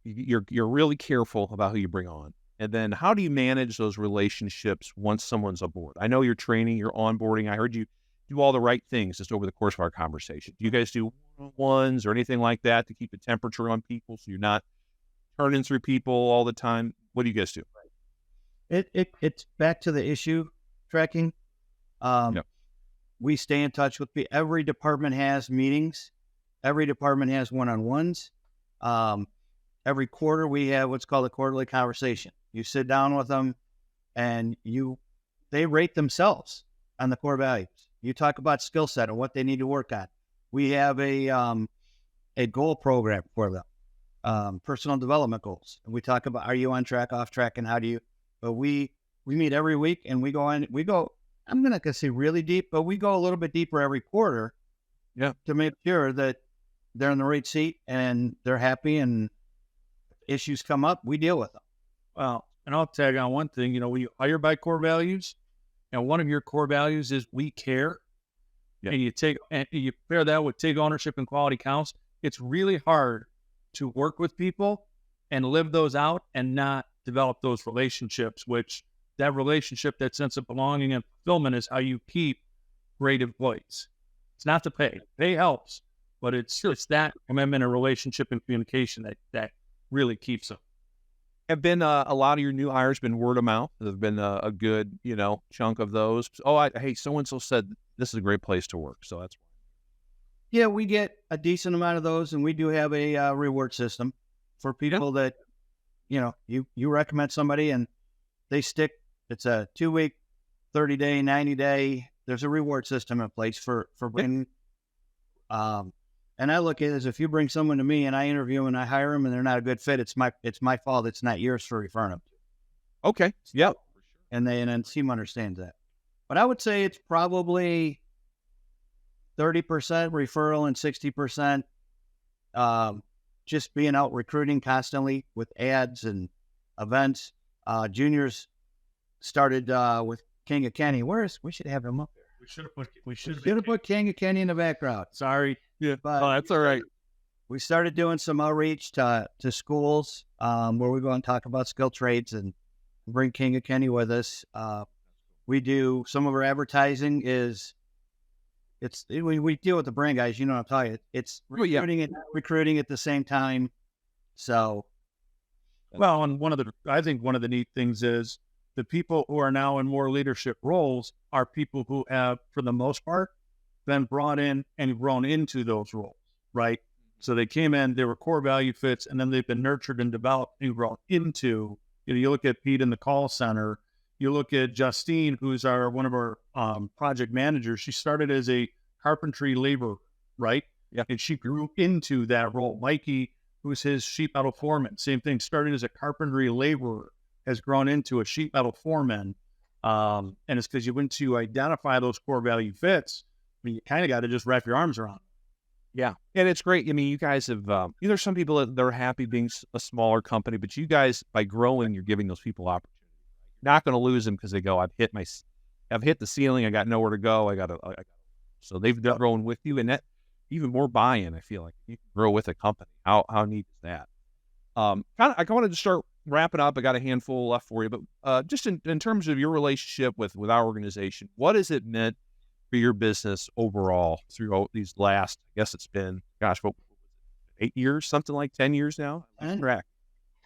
you're really careful about who you bring on. And then how do you manage those relationships once someone's aboard? I know you're training, you're onboarding. I heard you do all the right things just over the course of our conversation. Do you guys do one-on-ones or anything like that to keep the temperature on people so you're not turning through people all the time? What do you guys do? It's back to the issue tracking. We stay in touch with people. Every department has meetings. Every department has one-on-ones. Every quarter we have what's called a quarterly conversation. You sit down with them and they rate themselves on the core values. You talk about skill set and what they need to work on. We have a goal program for them, personal development goals. And we talk about, are you on track, off track, and how do you, but we meet every week and we go, I'm not going to say really deep, but we go a little bit deeper every quarter to make sure that they're in the right seat and they're happy, and issues come up, we deal with them. Well, and I'll tag on one thing, we hire by core values, and one of your core values is we care. Yeah. And you pair that with take ownership and quality counts. It's really hard to work with people and live those out and not develop those relationships, which that relationship, that sense of belonging and fulfillment is how you keep great employees. It's not the pay. Pay helps, but it's that commitment and relationship and communication that really keeps them. Have been a lot of your new hires been word of mouth? There've been a good, chunk of those. Hey, so-and-so said this is a great place to work. So that's why. Yeah, we get a decent amount of those, and we do have a reward system for people that, you recommend somebody and they stick. It's a 2-week, 30-day, 90-day. There's a reward system in place for bringing. And I look at it as, if you bring someone to me and I interview them and I hire them and they're not a good fit, it's my fault. It's not yours for referring them. Okay. Yep. And then team understands that. But I would say it's probably 30% referral and 60% just being out recruiting constantly with ads and events. Juniors started with King of Kenny. We should have him up there. We should have put King of Kenny in the background. Sorry. Yeah, but that's all right. We started doing some outreach to schools where we go and talk about skilled trades and bring King of Kenny with us. We do some of our advertising is we deal with the brand guys. You know what I'm talking. It's Well, yeah. recruiting at the same time. So, Well, and I think one of the neat things is the people who are now in more leadership roles are people who have, for the most part, been brought in and grown into those roles, right? So they came in, they were core value fits, and then they've been nurtured and developed and grown into. You look at Pete in the call center. You look at Justine, who's one of our project managers. She started as a carpentry laborer, right? Yeah. And she grew into that role. Mikey, who's his sheet metal foreman, same thing. Started as a carpentry laborer, has grown into a sheet metal foreman. And it's because once you identify those core value fits, I mean, you kind of got to just wrap your arms around it. Yeah. And it's great. I mean, you guys have, there's some people that they're happy being a smaller company, but you guys, by growing, you're giving those people opportunity. You're not going to lose them because they go, I've hit the ceiling. I got nowhere to go. So they've grown with you, and that even more buy-in. I feel like you can grow with a company. How neat is that? I wanted to start wrapping up. I got a handful left for you, but just in terms of your relationship with our organization, what has it meant for your business overall through these last, I guess it's been, gosh, 8 years, something like 10 years now? 10 years.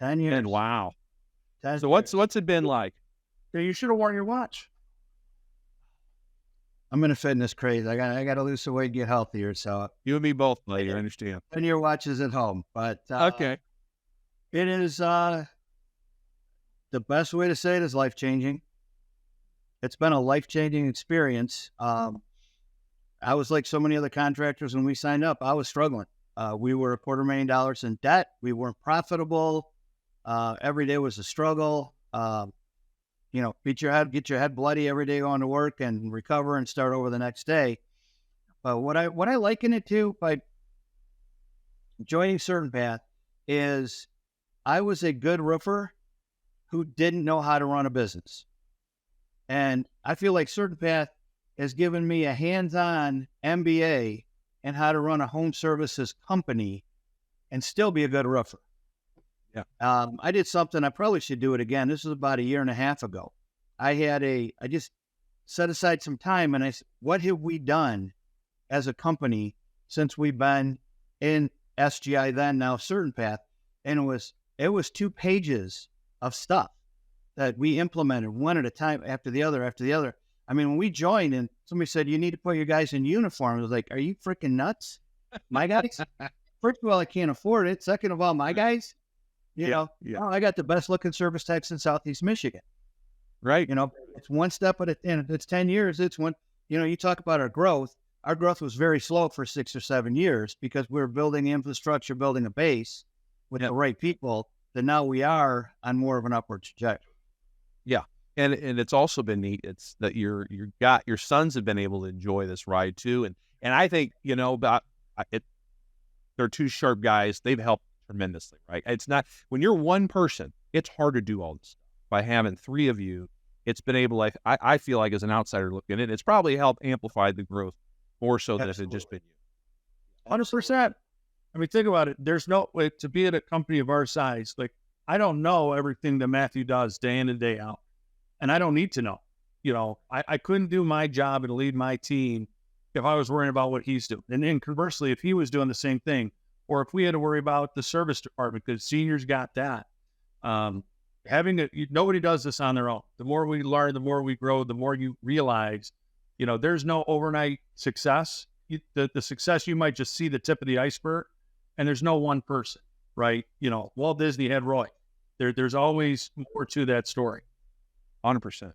And wow. 10 So what's it been like? Yeah, you should have worn your watch. I'm in a fitness craze. I got to lose some weight, get healthier. So You and me both, buddy. I understand. 10-year watches at home, but Okay. it is the best way to say it is life-changing. It's been a life-changing experience. I was like so many other contractors when we signed up. I was struggling. We were $250,000 in debt. We weren't profitable. Every day was a struggle. Beat your head, get your head bloody every day going to work and recover and start over the next day. But what I liken it to by joining CertainPath is I was a good roofer who didn't know how to run a business. And I feel like CertainPath has given me a hands-on MBA in how to run a home services company and still be a good roofer. Yeah. I did something, I probably should do it again. This was about 1.5 years ago. I just set aside some time and I said, what have we done as a company since we've been in SGI then, now CertainPath? And it was 2 pages of stuff that we implemented one at a time after the other. I mean, when we joined and somebody said, you need to put your guys in uniform, I was like, are you freaking nuts? My guys? First of all, I can't afford it. Second of all, my guys? Oh, I got the best looking service techs in Southeast Michigan. Right. It's one step at a time. It's 10 years. It's one, you talk about our growth. Our growth was very slow for 6 or 7 years because we were building infrastructure, building a base with the right people, that now we are on more of an upward trajectory. Yeah. And it's also been neat. It's that your sons have been able to enjoy this ride too. And I think, they're 2 sharp guys. They've helped tremendously, right? It's not, when you're one person, it's hard to do all this stuff. By having 3 of you, it's been able, I feel like as an outsider looking at it, it's probably helped amplify the growth more so than if it had just been you. 100%. I mean, think about it. There's no way to be at a company of our size. Like, I don't know everything that Matthew does day in and day out. And I don't need to know. I couldn't do my job and lead my team if I was worrying about what he's doing. And then conversely, if he was doing the same thing, or if we had to worry about the service department, because seniors got that. Nobody does this on their own. The more we learn, the more we grow, the more you realize, there's no overnight success. The success, you might just see the tip of the iceberg, and there's no one person, right? Walt Disney had Roy. There's always more to that story. 100%.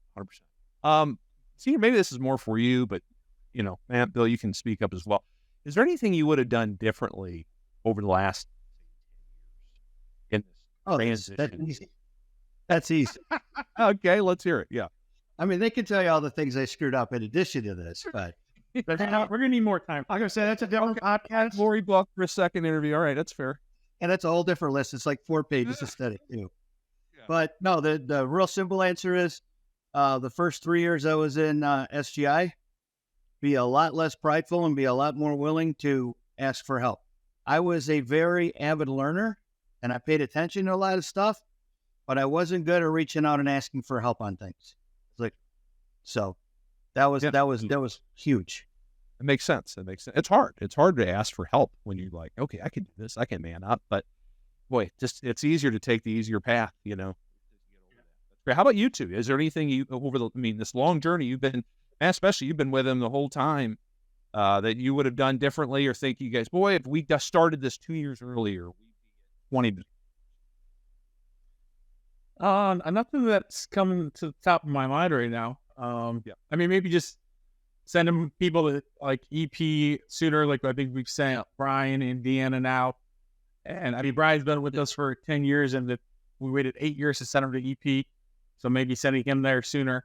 Senior, maybe this is more for you, but Matt, Bill, you can speak up as well. Is there anything you would have done differently over the last in this transition? That's easy. That's easy. Okay, let's hear it. Yeah. I mean, they can tell you all the things I screwed up in addition to this, but We're going to need more time. I'm going to say that's a different podcast. Lori booked for a second interview. All right, that's fair. and that's a whole different list. It's like 4 pages of study too. Yeah. But no, the real simple answer is the first 3 years I was in SGI, be a lot less prideful and be a lot more willing to ask for help. I was a very avid learner and I paid attention to a lot of stuff, but I wasn't good at reaching out and asking for help on things. It's like, so that was huge. It makes sense. It makes sense. It's hard. It's hard to ask for help when you're like, okay, I can do this. I can man up. But boy, just it's easier to take the easier path, you know. How about you two? Is there anything this long journey you've been, and especially you've been with him the whole time, that you would have done differently, or think you guys, boy, if we just started this 2 years earlier, we'd be 20. Nothing that's coming to the top of my mind right now. I mean, maybe just sending people to like EP sooner. Like I think we've sent Brian in Indiana now, and I mean Brian's been with us for 10 years, and we waited 8 years to send him to EP. So maybe sending him there sooner,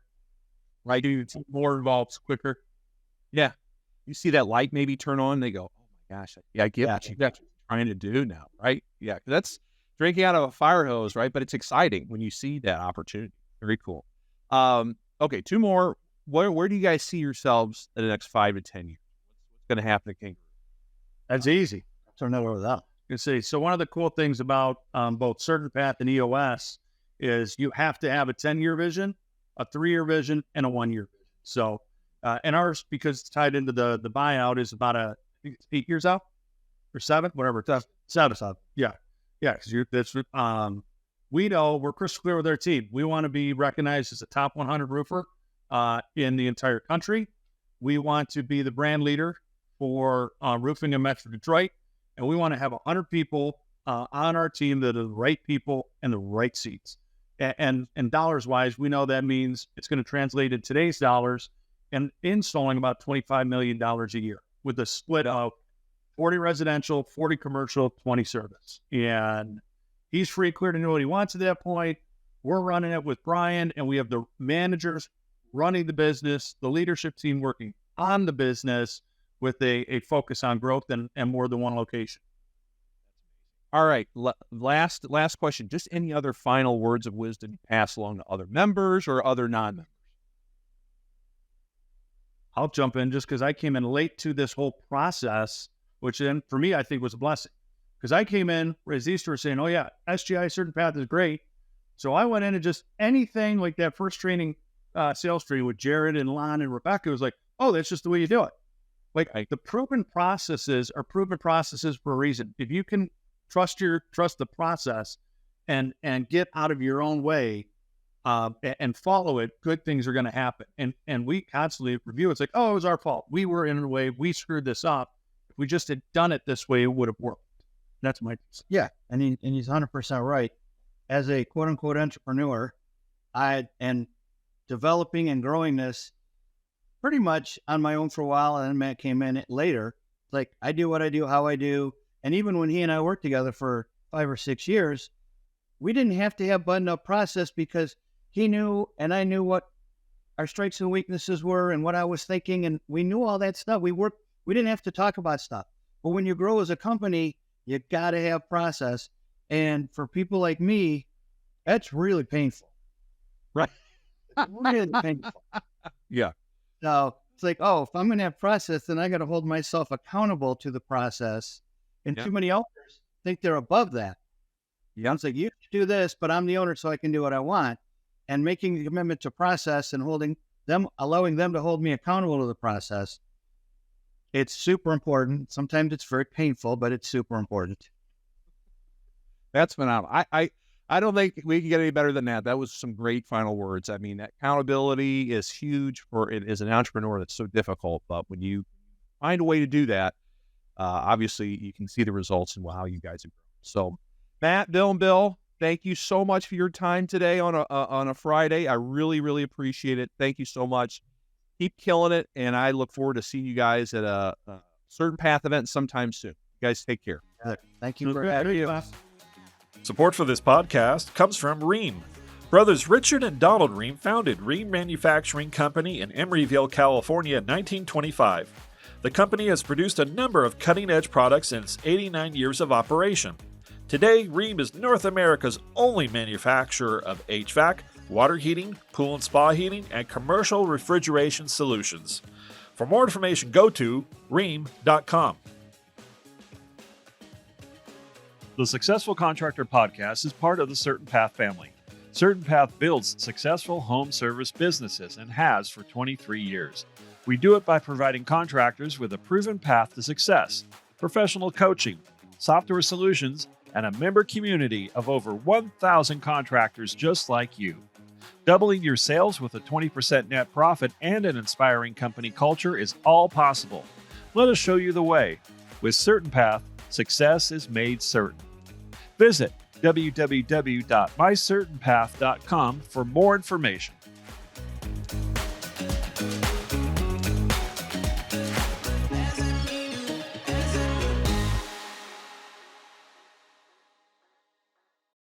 right? Do more involved quicker. Yeah, you see that light maybe turn on, they go, oh my gosh, I get what you're trying to do now, right? Yeah, that's drinking out of a fire hose, right? But it's exciting when you see that opportunity. Very cool. Okay, two more. Where do you guys see yourselves in the next 5 to 10 years? What's going to happen at KangaRoof? That's easy. Turn that over that. You see, so one of the cool things about both CertainPath and EOS is you have to have a 10-year vision, a 3-year vision, and a 1-year vision. So, and ours, because it's tied into the buyout, is about I think it's 8 years out or 7, whatever. It's 7. Yeah. Because we know we're crystal clear with our team. We want to be recognized as a top 100 roofer in the entire country. We want to be the brand leader for roofing in Metro Detroit. And we want to have 100 people on our team that are the right people and the right seats. And dollars wise, we know that means it's going to translate in today's dollars and installing about $25 million a year with a split of 40 residential, 40 commercial, 20 service. And he's free clear to know what he wants at that point. We're running it with Brian, and we have the managers running the business, the leadership team working on the business with a focus on growth and more than one location. All right. Last question. Just any other final words of wisdom you pass along to other members or other non-members? I'll jump in just because I came in late to this whole process, which then for me, I think was a blessing. Because I came in, as Easter was saying, oh yeah, SGI CertainPath is great. So I went in and just anything like that first training, sales training with Jared and Lon and Rebecca was like, oh, that's just the way you do it. Like the proven processes are proven processes for a reason. If you can trust the process and get out of your own way and follow it, good things are going to happen. And we constantly review. It's like, oh, it was our fault. We were in a way. We screwed this up. If we just had done it this way, it would have worked. That's my yeah. And he's 100% right. As a quote unquote entrepreneur, and developing and growing this pretty much on my own for a while, and then Matt came in later. Like I do what I do, how I do. And even when he and I worked together for 5 or 6 years, we didn't have to have buttoned up process because he knew and I knew what our strengths and weaknesses were and what I was thinking. And we knew all that stuff. We didn't have to talk about stuff. But when you grow as a company, you got to have process. And for people like me, that's really painful. Right. Really painful. Yeah. So it's like, oh, if I'm going to have process, then I got to hold myself accountable to the process. And too many owners think they're above that. Yeah. It's like, you do this, but I'm the owner, so I can do what I want. And making the commitment to process and allowing them to hold me accountable to the process. It's super important. Sometimes it's very painful, but it's super important. That's phenomenal. I don't think we can get any better than that. That was some great final words. I mean, accountability is huge for it as an entrepreneur. That's so difficult, but when you find a way to do that, obviously you can see the results and how you guys have grown. So Matt, Bill, and Bill, thank you so much for your time today on a Friday. I really, really appreciate it. Thank you so much. Keep killing it, and I look forward to seeing you guys at a CertainPath event sometime soon. You guys take care. Thank you for having me. Support for this podcast comes from Rheem. Brothers Richard and Donald Rheem founded Rheem Manufacturing Company in Emeryville, California in 1925. The company has produced a number of cutting-edge products in its 89 years of operation. Today, Rheem is North America's only manufacturer of HVAC, water heating, pool and spa heating, and commercial refrigeration solutions. For more information, go to rheem.com. The Successful Contractor Podcast is part of the CertainPath family. CertainPath builds successful home service businesses and has for 23 years. We do it by providing contractors with a proven path to success, professional coaching, software solutions, and a member community of over 1,000 contractors just like you. Doubling your sales with a 20% net profit and an inspiring company culture is all possible. Let us show you the way. With CertainPath, success is made certain. Visit www.mycertainpath.com for more information.